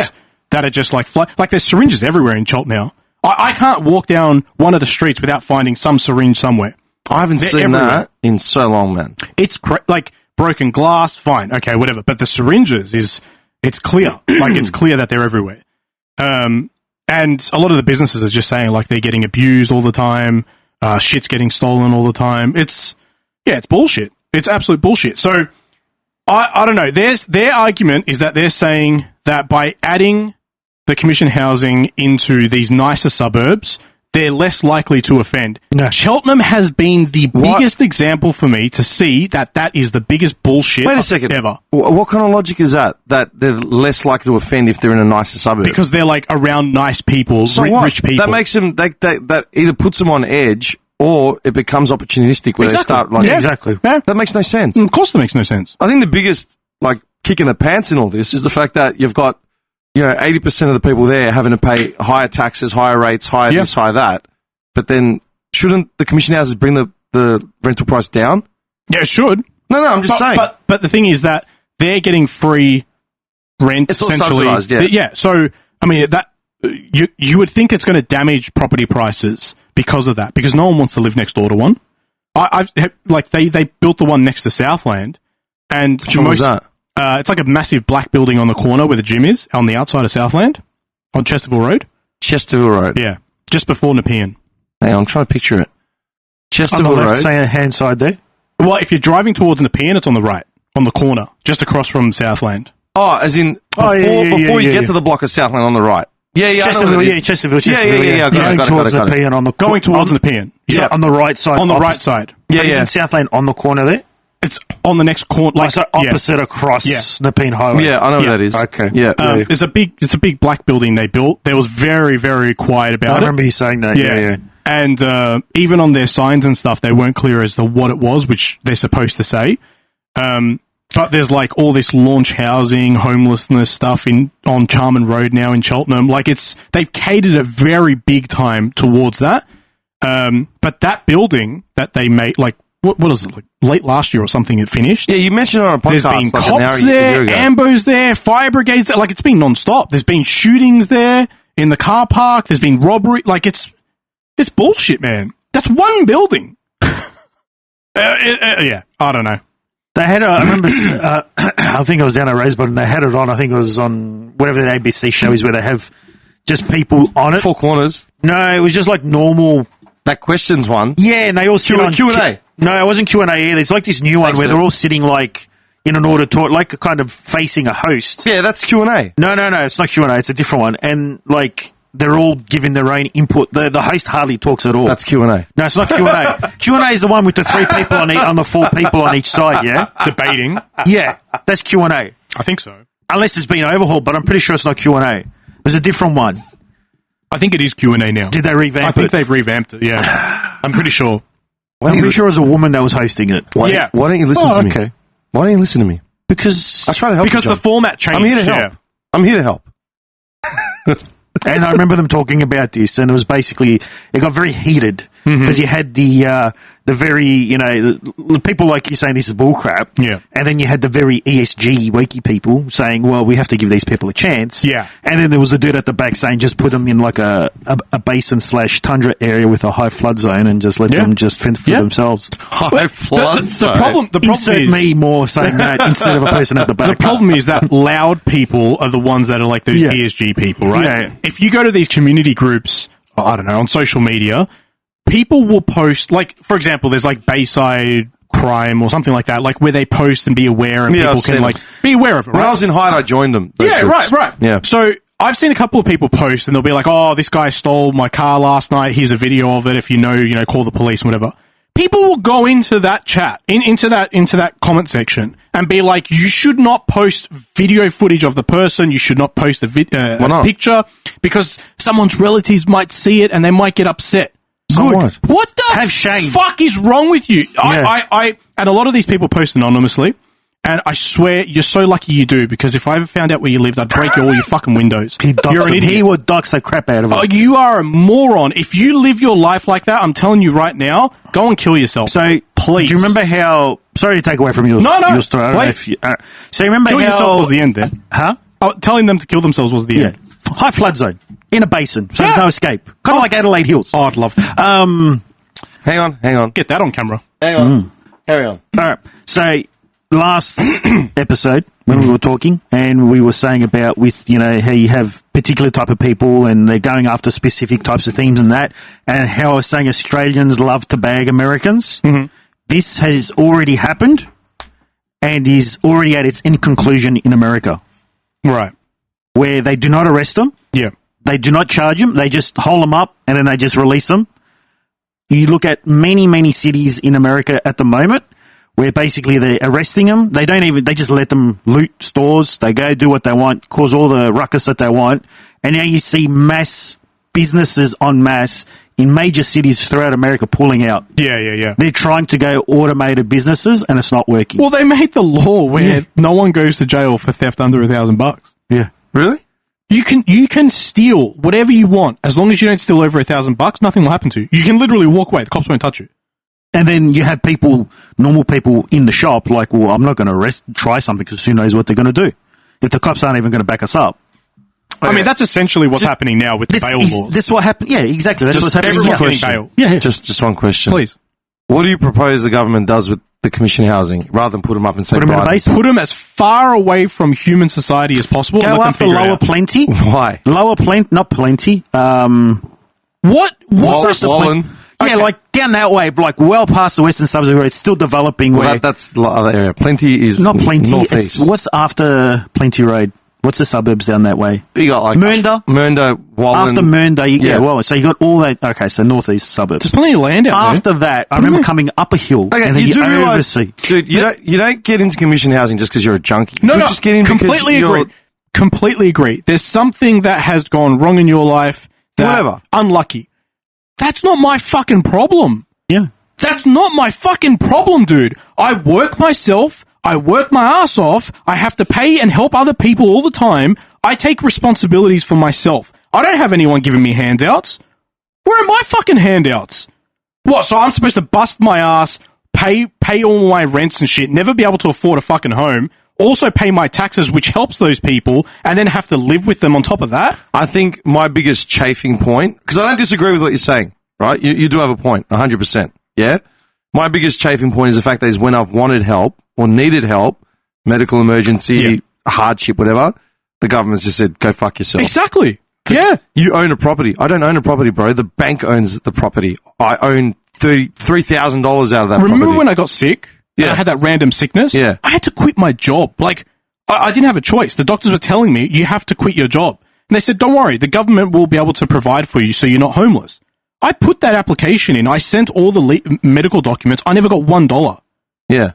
that are just like there's syringes everywhere in Chelt now. I can't walk down one of the streets without finding some syringe somewhere. I haven't seen that in so long, man. It's like broken glass, fine, okay, whatever. But the syringes it's clear. Like, it's clear that they're everywhere. And a lot of the businesses are just saying, like, they're getting abused all the time. Shit's getting stolen all the time. It's bullshit. It's absolute bullshit. So, I don't know. Their argument is that they're saying that by adding the commission housing into these nicer suburbs, they're less likely to offend. No. Cheltenham has been the biggest example for me to see that is the biggest bullshit Wait a second. ever. What kind of logic is that? That they're less likely to offend if they're in a nicer suburb? Because they're like around nice people, So rich people. That makes them, that either puts them on edge or it becomes opportunistic where they start like. Yeah. Exactly. Yeah. That makes no sense. Of course that makes no sense. I think the biggest like kick in the pants in all this is the fact that you've got 80% of the people there having to pay higher taxes, higher rates, higher this, higher that. But then shouldn't the commission houses bring the rental price down? Yeah, it should. No, I'm just saying. But the thing is that they're getting free rent, It's all essentially. subsidised, yeah. So, I mean, that you would think it's going to damage property prices because of that, because no one wants to live next door to one. They built the one next to Southland, and Which one was that? It's like a massive black building on the corner where the gym is, on the outside of Southland, on Chesterville Road. Chesterville Road. Yeah, just before Nepean. Hang on, I'm trying to picture it. On Chesterville the Road. left hand side there. Well, if you're driving towards Nepean, it's on the right, on the corner, just across from Southland. Oh, as in before you get to the block of Southland on the right. Yeah, I know Chesterville, what it is. Chesterville. Yeah. Going towards the Nepean on the Going towards Nepean. Yeah, on the right side. On the right side. Yeah, Isn't Southland on the corner there? It's on the next corner, like So opposite across Nepean Highway. Yeah, I know what that is. Okay. Yeah. It's a big black building they built. There was very, very quiet about I it. remember you saying that. Yeah. And even on their signs and stuff, they weren't clear as to what it was, which they're supposed to say. But there's like all this launch housing, homelessness stuff on Charman Road now in Cheltenham. Like they've catered it very big time towards that. But that building that they made, like, what is it, like late last year or something it finished? Yeah, you mentioned it on a podcast. There's been like cops there, ambos there, fire brigades there. Like, it's been non-stop. There's been shootings there in the car park. There's been robbery. Like, it's bullshit, man. That's one building. Yeah, I don't know. They had I remember, I think I was down at Rosebud and they had it on, I think it was on whatever the ABC show is where they have just people on it. Four Corners. No, it was just like normal. That questions one. Yeah, and they all sit on Q&A. No, it wasn't Q&A either. It's like this new one where they're all sitting like in an auditorium, like kind of facing a host. Yeah, that's Q&A. No, it's not Q&A. It's a different one. And like they're all giving their own input. The host hardly talks at all. That's Q&A. No, it's not Q&A. Q&A is the one with the 3 people on the 4 people on each side, yeah? Debating. Yeah, that's Q&A. I think so. Unless it's been overhauled, but I'm pretty sure it's not Q&A. It was a different one. I think it is Q&A now. Did they revamp it? I think they've revamped it, yeah. I'm pretty sure. I'm pretty sure it was a woman that was hosting it. Why don't you listen to me? Okay. Why don't you listen to me? Because I try to help Because you, the format changed. I'm here to help. Yeah. I'm here to help. And I remember them talking about this, and it was basically, it got very heated because you had the very, the people like you saying this is bullcrap. Yeah. And then you had the very ESG wakey people saying, well, we have to give these people a chance. Yeah. And then there was a dude at the back saying, just put them in like a basin / tundra area with a high flood zone and just let them just fend for themselves. High flood. The problem Insert is me more saying that instead of a person at the back. The problem is that loud people are the ones that are like those ESG people, right? Yeah. If you go to these community groups, I don't know, on social media, people will post, like, for example, there's like Bayside Crime or something like that, like where they post and be aware and people can like be aware of it, right? When I was in Hyde, I joined them. Yeah, groups. right. Yeah. So I've seen a couple of people post and they'll be like, oh, this guy stole my car last night. Here's a video of it. If you know, call the police, whatever. People will go into that chat, into that comment section and be like, you should not post video footage of the person. You should not post a picture because someone's relatives might see it and they might get upset. Good. What the Have shame. fuck is wrong with you? I and a lot of these people post anonymously. And I swear, you're so lucky you do, because if I ever found out where you lived, I'd break all your fucking windows. You're an idiot. He would dox the crap out of him. Oh, you are a moron. If you live your life like that, I'm telling you right now, go and kill yourself. So, please. Do you remember how... Sorry to take away from your story. I don't know if you, so you remember kill how... yourself was the end there. Huh? Oh, telling them to kill themselves was the end. High flood zone. In a basin. So no escape. Kind of like Adelaide Hills. Oh, I'd love that. Hang on. Get that on camera. Hang on. Carry on. All right. So... last episode when we were talking and we were saying about with how you have particular type of people and they're going after specific types of themes and that, and how I was saying Australians love to bag Americans. This has already happened and is already at its end conclusion in America, Right. where they do not arrest them, Yeah. they do not charge them, they just hold them up and then they just release them. You look at many cities in America at the moment where basically they're arresting them. They just let them loot stores. They go do what they want, cause all the ruckus that they want. And now you see mass businesses en masse in major cities throughout America pulling out. Yeah. They're trying to go automated businesses and it's not working. Well, they made the law where no one goes to jail for theft under $1,000. Yeah. Really? You can steal whatever you want as long as you don't steal over $1,000. Nothing will happen to you. You can literally walk away. The cops won't touch you. And then you have normal people in the shop like, well, I'm not going to try something because who knows what they're going to do if the cops aren't even going to back us up. I mean, that's essentially what's happening now with the bail laws. This is what happened. Yeah, exactly. That's what's happening. Everyone's now. getting bail. Yeah. Just one question. Please. What do you propose the government does with the commission housing rather than put them up and say Put them in a base? Put them as far away from human society as possible. Go after lower plenty. Why? Lower plenty, not plenty. What's Wallen. Yeah, like down that way, like well past the western suburbs where it's still developing. Well, where that's the other area. Plenty is not plenty. northeast. What's after Plenty Road? What's the suburbs down that way? You got like Mernda, Wallen. After Mernda, Wallen. So you got all that. Okay, so northeast suburbs. There's plenty of land out there. After that, I remember coming up a hill, Okay, and then you oversee. Dude, you don't get into commission housing just because you're a junkie. No, just get in completely agree. Completely agree. There's something that has gone wrong in your life. Whatever. Unlucky. That's not my fucking problem. Yeah. That's not my fucking problem, dude. I work myself. I work my ass off. I have to pay and help other people all the time. I take responsibilities for myself. I don't have anyone giving me handouts. Where are my fucking handouts? What, so I'm supposed to bust my ass, pay all my rents and shit, never be able to afford a fucking home, also pay my taxes, which helps those people, and then have to live with them on top of that? I think my biggest chafing point, because I don't disagree with what you're saying, right? You do have a point, 100%. Yeah? My biggest chafing point is the fact that is when I've wanted help or needed help, medical emergency, hardship, whatever, the government's just said, go fuck yourself. Exactly. Yeah. You own a property. I don't own a property, bro. The bank owns the property. I own $3,000 out of that property. Remember when I got sick? Yeah. And I had that random sickness? Yeah. I had to quit my job. Like, I didn't have a choice. The doctors were telling me, you have to quit your job. And they said, don't worry, the government will be able to provide for you so you're not homeless. I put that application in. I sent all the medical documents. I never got $1. Yeah.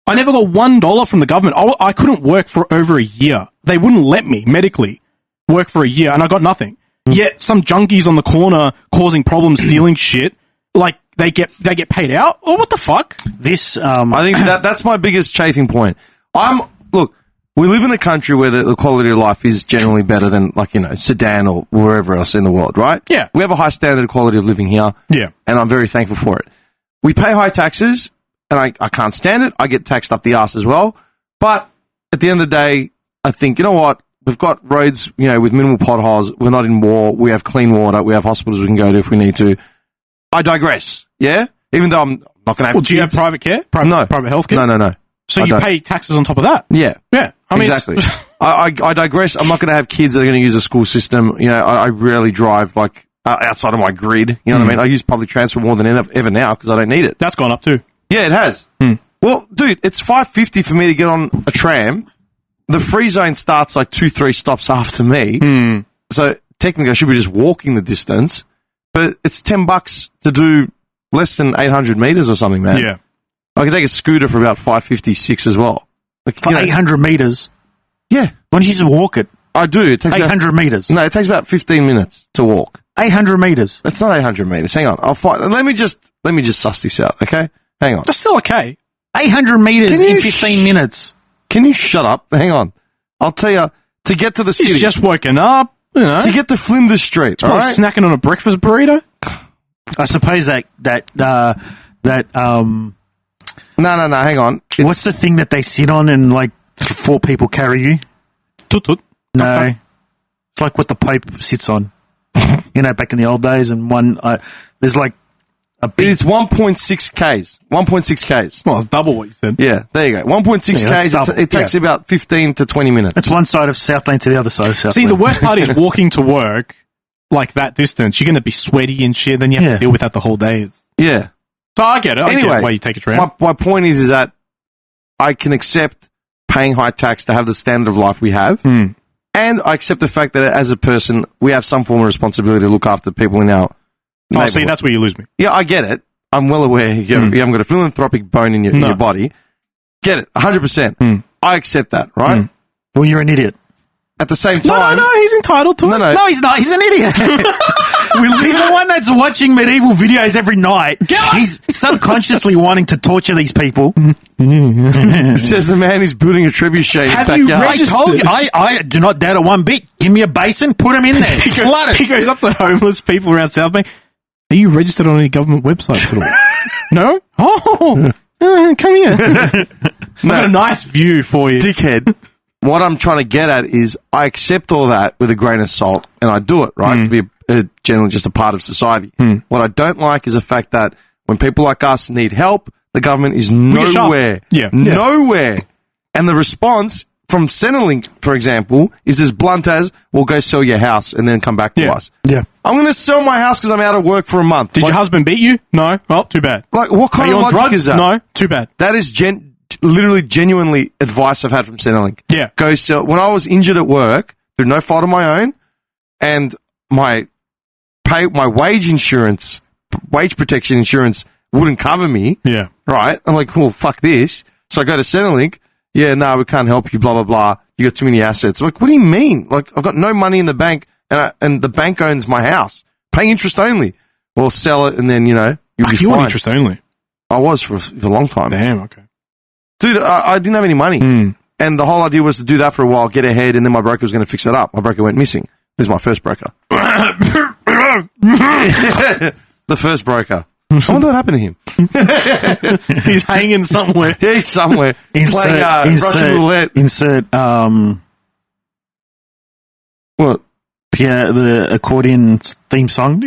I never got $1 from the government. I couldn't work for over a year. They wouldn't let me medically work for a year, and I got nothing. Yet some junkies on the corner causing problems, stealing shit, like they get paid out. Oh, what the fuck? This, I think that's my biggest chafing point. Look, we live in a country where the quality of life is generally better than, like, you know, Sudan or wherever else in the world, right? Yeah. We have a high standard of quality of living here. Yeah. And I'm very thankful for it. We pay high taxes, and I can't stand it. I get taxed up the ass as well. But at the end of the day, I think, you know what? We've got roads, you know, with minimal potholes. We're not in war. We have clean water. We have hospitals we can go to if we need to. I digress. Yeah? Even though I'm not going to have Do you have private care? No. Private health care? No. So I you don't. pay taxes on top of that? Yeah. Yeah. I mean, exactly. I digress. I'm not going to have kids that are going to use a school system. You know, I rarely drive, like, outside of my grid. You know what I mean? I use public transport more than ever now because I don't need it. That's gone up too. Yeah, it has. Well, dude, it's $5.50 for me to get on a tram. The free zone starts like 2-3 stops after me. So technically I should be just walking the distance, but it's $10 to do less than 800 meters or something, man. Yeah. I can take a scooter for about $5.56 as well. Like, for 800 meters. Yeah. Why don't you just walk it? I do. It takes 800 meters. No, it takes about 15 minutes to walk. 800 meters. It's not 800 meters. Hang on. I'll find. Let me just suss this out, okay? Hang on. That's still okay. 800 meters Can in you 15 minutes. Can you shut up? Hang on. I'll tell you, to get to the city. He's just woken up, you know. To get to Flinders Street, all Probably right? snacking on a breakfast burrito. I suppose that No, hang on. what's the thing that they sit on and like 4 people carry you? Tut. No. It's like what the Pope sits on. You know, back in the old days, and there's like a big... It's 1.6 Ks. 1.6 Ks. Well, it's double what you said. Yeah, there you go. 1.6 Yeah, that's Ks. double. It takes about 15 to 20 minutes. That's one side of Southland to the other side of Southland. See, the worst part is walking to work like that distance. You're going to be sweaty and shit. Then you have to deal with that the whole day. Yeah. So I get it. I Anyway, get why you take a tram. My point is that I can accept paying high tax to have the standard of life we have. And I accept the fact that as a person, we have some form of responsibility to look after people in our neighborhood. See, that's where you lose me. Yeah, I get it. I'm well aware you haven't got a philanthropic bone in your body. Get it. 100%. I accept that, right? Well, you're an idiot. At the same time... No, he's entitled to it. No, he's not. He's an idiot. He's the one that's watching medieval videos every night. He's subconsciously wanting to torture these people. Says the man who's building a trebuchet in his Have you backyard. I told you, I do not doubt it one bit. Give me a basin, put him in there. Flood it. He goes up to homeless people around South Bank. Are you registered on any government websites at all? No? Oh, come here. I've got a nice view for you. Dickhead. What I'm trying to get at is I accept all that with a grain of salt, and I do it, right, to be generally just a part of society. What I don't like is the fact that when people like us need help, the government is nowhere. Nowhere. And the response from Centrelink, for example, is as blunt as, well, go sell your house and then come back to us. Yeah. I'm going to sell my house because I'm out of work for a month. Did your husband beat you? No. Well, too bad. Like, what kind Are you of on logic drugs? is that? No. Too bad. That is literally genuinely advice I've had from Centrelink. Yeah. Go sell. When I was injured at work, through no fault of my own, and my wage protection insurance wouldn't cover me. Yeah. Right? I'm like, well, fuck this. So I go to Centrelink. Yeah, no, we can't help you, blah, blah, blah. You got too many assets. I'm like, what do you mean? Like, I've got no money in the bank, and the bank owns my house. Pay interest only. Well, sell it, and then, you'll be You fine. want interest only? I was for a long time. Damn, okay. Dude, I didn't have any money. And the whole idea was to do that for a while, get ahead, and then my broker was going to fix it up. My broker went missing. This is my first broker. The first broker. I wonder what happened to him. He's hanging somewhere. Yeah, he's somewhere. He's playing Russian roulette. Insert, What? Pierre, the accordion theme song.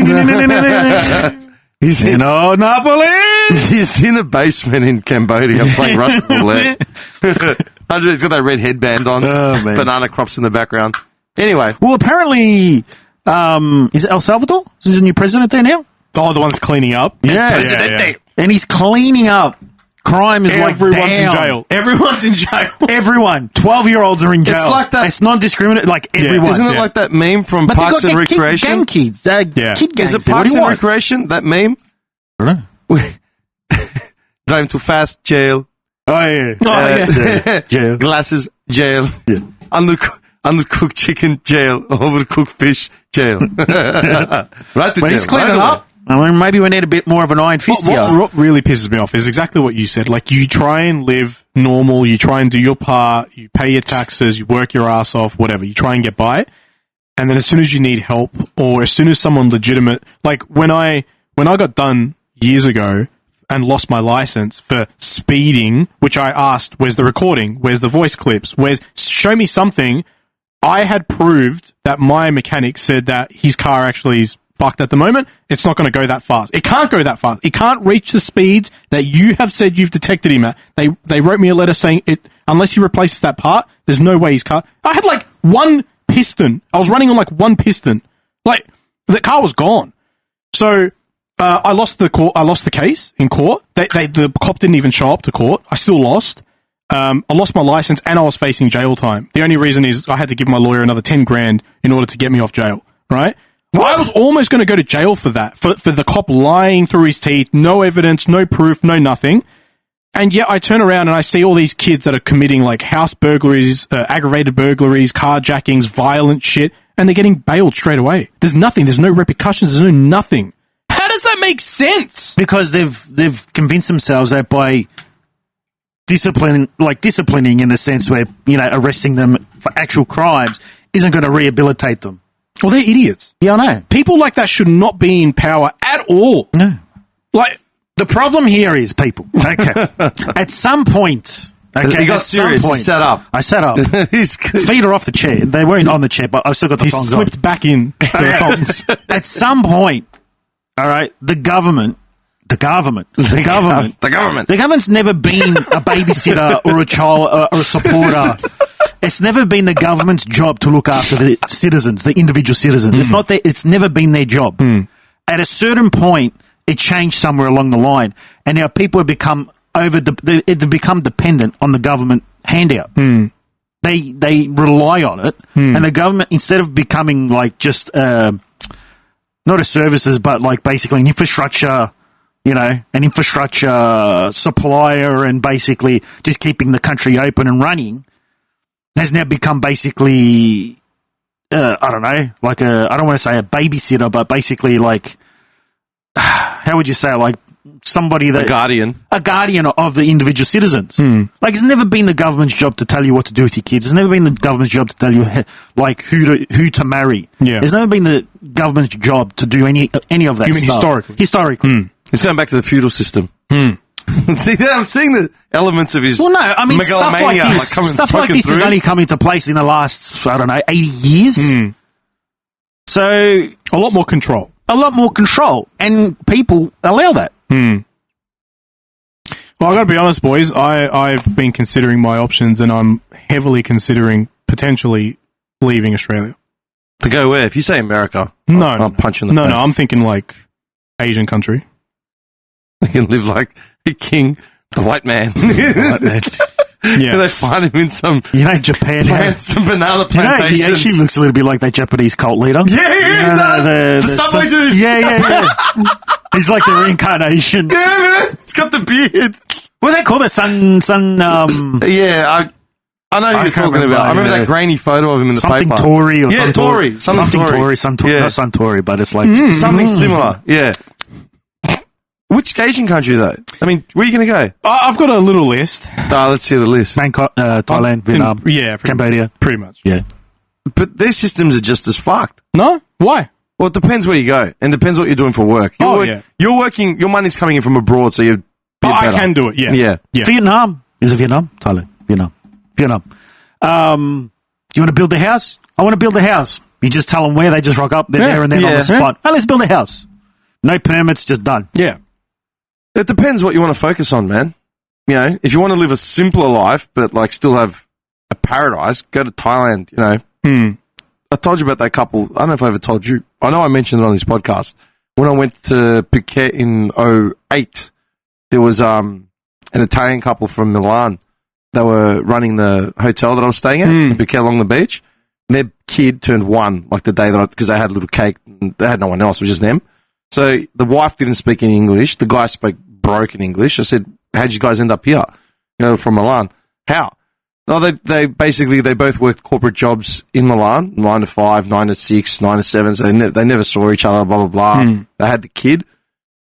He's in Napoli! He's in a basement in Cambodia playing Russian roulette. He's got that red headband on. Oh, man. Banana crops in the background. Anyway. Well, apparently, is it El Salvador? Is the new president there now? Oh, the one that's cleaning up? Yeah. And he's cleaning up. Crime is Everyone's down. in jail. Everyone's in jail. Everyone. 12-year-olds are in jail. It's like that. It's non-discriminate. Like everyone. Isn't it like that meme from But they Parks got and Recreation? Gang kids. Kid gangs. Is it there. What Parks do you and want? Recreation? That meme? I don't know. Driving too fast, jail. Oh, yeah. Jail. Glasses, jail. Yeah. Undercooked chicken, jail. Overcooked fish, jail. Right to But jail. he's cleaning right up. I mean, maybe we need a bit more of an iron fist here. What really pisses me off is exactly what you said. Like, you try and live normal, you try and do your part, you pay your taxes, you work your ass off, whatever. You try and get by. And then as soon as you need help, or as soon as someone legitimate, like when I got done years ago and lost my license for speeding, which I asked, where's the recording? Where's the voice clips? Show me something. I had proved that my mechanic said that his car actually is fucked at the moment. It's not going to go that fast. It can't go that fast. It can't reach the speeds that you have said you've detected him at. They wrote me a letter saying it, unless he replaces that part, there's no way his car. I had like one piston. I was running on like one piston. Like, the car was gone. So, I lost the case in court. The cop didn't even show up to court. I still lost. I lost my license and I was facing jail time. The only reason is I had to give my lawyer another 10 grand in order to get me off jail, right? I was almost going to go to jail for that, for the cop lying through his teeth, no evidence, no proof, no nothing. And yet I turn around and I see all these kids that are committing like house burglaries, aggravated burglaries, carjackings, violent shit, and they're getting bailed straight away. There's nothing. There's no repercussions. There's no nothing. How does that make sense? Because they've convinced themselves that by disciplining in the sense where, arresting them for actual crimes isn't going to rehabilitate them. Well, they're idiots. Yeah, I know. People like that should not be in power at all. No. Like, the problem here is people. Okay. At some point. Okay. He got serious. He sat up. I sat up. Feet are off the chair. They weren't on the chair, but I still got the he thongs slipped on. back in to the thongs. At some point, all right, the government's never been a babysitter or a child or a supporter. It's never been the government's job to look after the citizens, the individual citizens. It's never been their job. At a certain point, it changed somewhere along the line, and now people have become they've become dependent on the government handout. They rely on it, and the government, instead of becoming like just not a services, but like basically an infrastructure. An infrastructure supplier, and basically just keeping the country open and running, has now become basically, I don't know, like I don't want to say a babysitter, but basically like, how would you say, like somebody that... A guardian of the individual citizens. Like, it's never been the government's job to tell you what to do with your kids. It's never been the government's job to tell you, like, who to marry. Yeah. It's never been the government's job to do any of that You mean stuff. Historically. It's going back to the feudal system. See, I'm seeing the elements of his Well, no, I mean, stuff like megalomania, this, coming stuff like poking this has through. only come into place in the last, I don't know, 80 years. So, A lot more control. and people allow that. Well, I got to be honest, boys. I've been considering my options, and I'm heavily considering potentially leaving Australia. To go where? If you say America, No, I'll punch you in the face. No, I'm thinking like Asian country. You can live like a king, the white man. Yeah, They find him in some Japan. some banana He plantations. actually looks a little bit like that Japanese cult leader. Yeah, he does. The subway dude. Yeah. He's like the reincarnation. Yeah, man. It's got the beard. What do they call it? Yeah, I know who you're talking about. I remember that grainy photo of him in the something paper. Tory or Yeah, Tory. Something Tory. Not Suntory, but it's like Something similar. Yeah. Which Asian country, though? I mean, where are you going to go? I've got a little list. Let's see the list. Bangkok, Thailand, Vietnam, Cambodia. Pretty much. Yeah. But their systems are just as fucked. No? Why? Well, it depends where you go, and depends what you're doing for work. You're working, your money's coming in from abroad, so you're I can do it, yeah. Vietnam. Is it Vietnam? Thailand. Vietnam. You want to build a house? I want to build a house. You just tell them where, they just rock up, they're there and then on the spot. Oh, let's build a house. No permits, just done. Yeah. It depends what you want to focus on, man. You know, if you want to live a simpler life, but like still have a paradise, go to Thailand, you know. I told you about that couple. I don't know if I ever told you. I know I mentioned it on this podcast. When I went to Phuket in 2008, there was an Italian couple from Milan. They were running the hotel that I was staying at in Phuket along the beach. And their kid turned 1, like the day that because they had a little cake. And they had no one else. It was just them. So the wife didn't speak any English. The guy spoke broken English. I said, how'd you guys end up here? You know, from Milan. How? No, they both worked corporate jobs in Milan, 9 to 5, 9 to 6, 9 to 7. So they never saw each other, blah, blah, blah. They had the kid.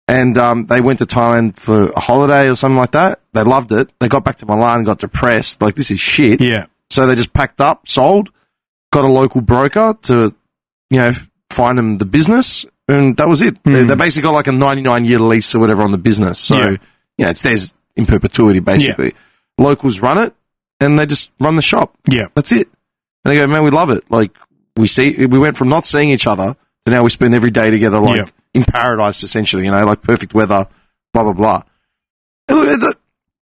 And they went to Thailand for a holiday or something like that. They loved it. They got back to Milan, got depressed. Like, this is shit. Yeah. So they just packed up, sold, got a local broker to, you know, find them the business. And that was it. They basically got like a 99-year lease or whatever on the business. So, you know, it's theirs in perpetuity, basically. Yeah. Locals run it, and they just run the shop. Yeah. That's it. And they go, man, we love it. Like, we went from not seeing each other to now we spend every day together, like, in paradise, essentially, you know, like perfect weather, blah, blah, blah. And look,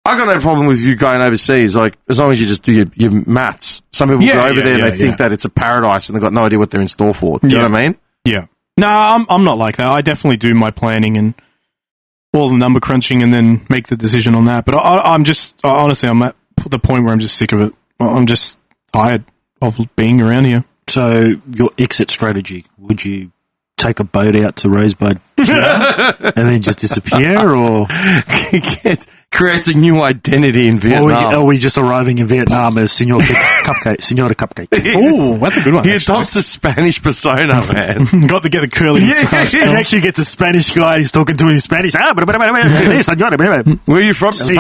I got no problem with you going overseas, like, as long as you just do your maths. Some people go over there and they think that it's a paradise and they've got no idea what they're in store for. Do you know what I mean? Yeah. No, I'm not like that. I definitely do my planning and all the number crunching and then make the decision on that. But I'm just, honestly, I'm at the point where I'm just sick of it. I'm just tired of being around here. So your exit strategy, would you take a boat out to Rosebud and then just disappear, or creates a new identity in Vietnam? Are we just arriving in Vietnam as Senora Cupcake? Oh, that's a good one. He adopts a Spanish persona, man. Got to get the curly moustache. He actually gets a Spanish guy. He's talking to him in Spanish. Where are you from? Sí.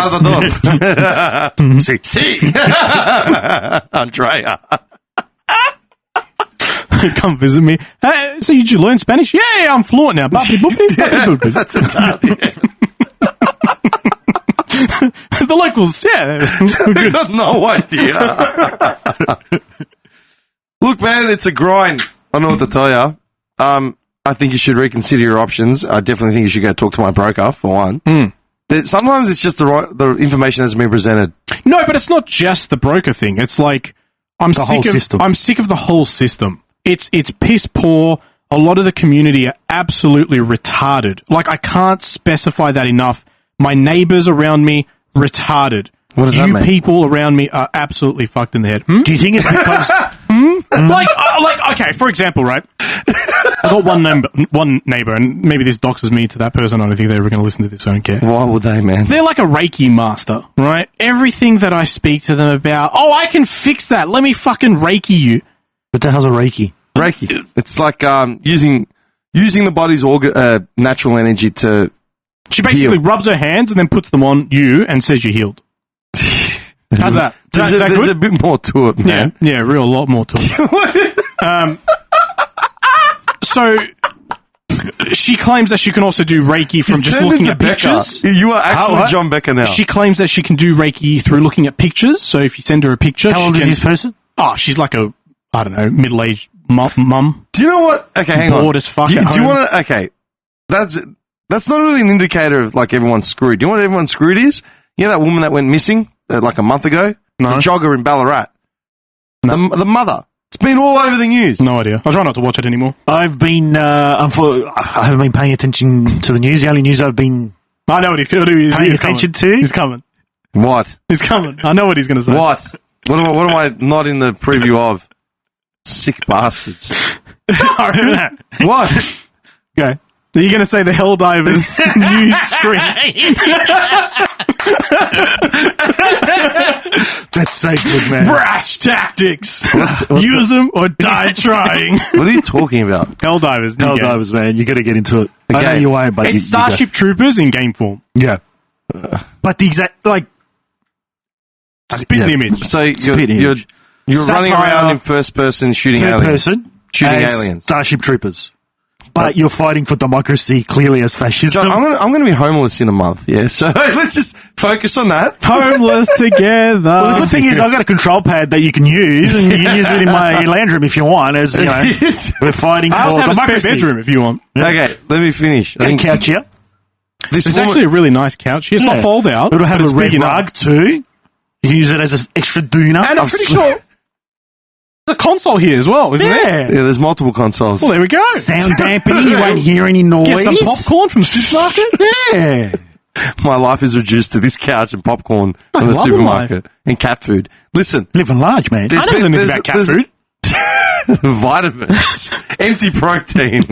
Sí. Andrea. Come visit me. So did you learn Spanish? Yeah, I'm fluent now. That's Italian. The locals, I've got no idea. Look, man, it's a grind. I don't know what to tell you. I think you should reconsider your options. I definitely think you should go talk to my broker, for one. Sometimes it's just the information that's been presented. No, but it's not just the broker thing. It's like I'm sick of the whole system. It's piss poor. A lot of the community are absolutely retarded. Like, I can't specify that enough. My neighbors around me, retarded. What does that mean? You people around me are absolutely fucked in the head. Do you think it's because... Like, okay, for example, right? I got one neighbor, and maybe this doxes me to that person. I don't think they're ever going to listen to this. I don't care. Why would they, man? They're like a Reiki master, right? Everything that I speak to them about, I can fix that. Let me fucking Reiki you. What the hell's a Reiki? Reiki. It's like using the body's natural energy to She basically rubs her hands and then puts them on you and says you're healed. How's that? There's a bit more to it, man. Yeah, a lot more to it. So she claims that she can also do Reiki from just looking at pictures. You are actually John Becker now. She claims that she can do Reiki through looking at pictures. So if you send her a picture, how old is this person? Oh, she's like a, I don't know, middle-aged mum. Do you know what? Okay, hang on. Bored as fuck. Do you want to? Okay, that's not really an indicator of like everyone's screwed. Do you know what everyone's screwed is? You know that woman that went missing like a month ago? No. The jogger in Ballarat. No. The mother. It's been all over the news. No idea. I try not to watch it anymore. I've been, I haven't been paying attention to the news. The only news I've been... I know what he's going to do. Paying attention to? He's coming. What? He's coming. I know what he's going to say. What? What am I not in the preview of? Sick bastards. What? Okay. Are you going to say the Helldivers news string? That's so good, man. Brash tactics. what's Use them or die trying. What are you talking about? Helldivers. new game. Helldivers, man. You got to get into it. I know game. you won't, but It's Starship Troopers in game form. Yeah. But the exact, like, Spit image. So you're Spit image. running Satire. around in first person shooting third aliens. person. Shooting as aliens. Starship Troopers. But you're fighting for democracy, clearly as fascism. John, I'm gonna be homeless in a month, yeah? So let's just focus on that. Homeless together. Well, the good thing is I've got a control pad that you can use, and you can use it in my land room if you want, as, you know, we're fighting I also for have a spare democracy. bedroom if you want. Okay, let me finish. Got a couch here. This It's woman- actually a really nice couch. It's not fold out. It'll have but a it's red big enough. rug too. You can use it as an extra doona. And I'm pretty sure there's a console here as well, isn't there? yeah, there's multiple consoles. Well, there we go. Sound dampening, you won't hear any noise. Get some popcorn from the supermarket. Yeah. My life is reduced to this couch and popcorn from the love supermarket and cat food. Listen, Living large, man. There's I never been- knew there's- about cat there's- food. vitamins, empty protein.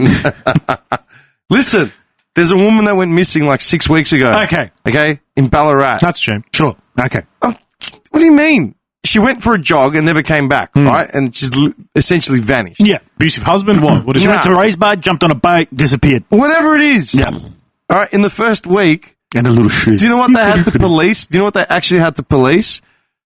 Listen, there's a woman that went missing like 6 weeks ago. Okay, in Ballarat. That's a shame. Sure. Okay. What do you mean? She went for a jog and never came back, right? And she's essentially vanished. Yeah. Abusive husband? What is She it? went to Rosebud, jumped on a boat, disappeared. Whatever it is. Yeah. All right, in the first week, And a little shoe. do you know what they had to police? Do you know what they actually had to police?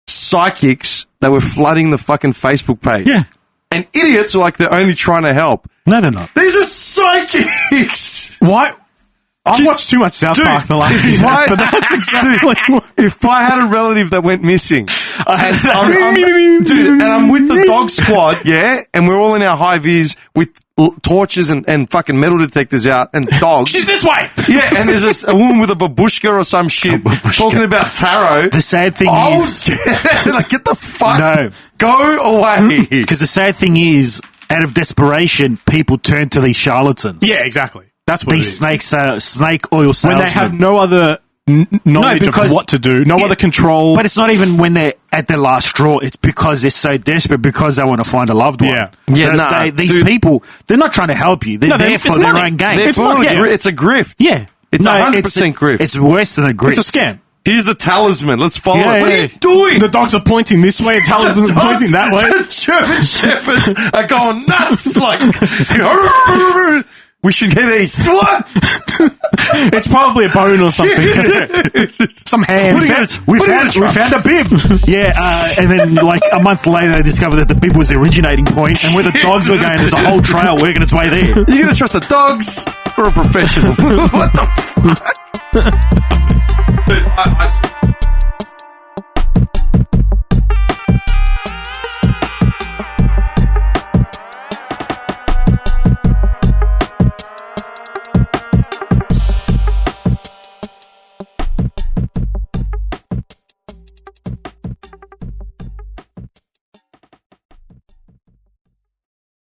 Psychics that were flooding the fucking Facebook page. Yeah. And idiots are like they're only trying to help. No, they're not. These are psychics! Why? I've watched too much South Dude, Park the last few if years, I- but that's exactly what... If I had a relative that went missing, and I'm with the dog squad, yeah, and we're all in our high vis with torches and fucking metal detectors out and dogs. She's this way! Yeah, and there's a woman with a babushka or some shit talking about tarot. The sad thing I would is... like, get the fuck. No. Go away. Because the sad thing is, out of desperation, people turn to these charlatans. Yeah, exactly. That's what These it is. snake oil salesmen. When they have no other knowledge because- of what to do, no other control. But it's not even when they're at their last straw. It's because they're so desperate because they want to find a loved one. Yeah. Yeah, These dude. people, they're not trying to help you. They're No, there it's for their money. own gain. It's a grift. Yeah. It's 100% grift. It's worse than a grift. It's a scam. Here's the talisman. Let's follow Yeah, it. What yeah, are you yeah. doing? The dogs are pointing this way, and talismans are pointing that way. The German shepherds are going nuts. Like, we should get east. What? It's probably a bone or something. Some ham. We found a bib. Yeah, and then like a month later, they discovered that the bib was the originating point, and where the dogs were going, there's a whole trail working its way there. You gonna trust the dogs or a professional? What the fuck? Dude,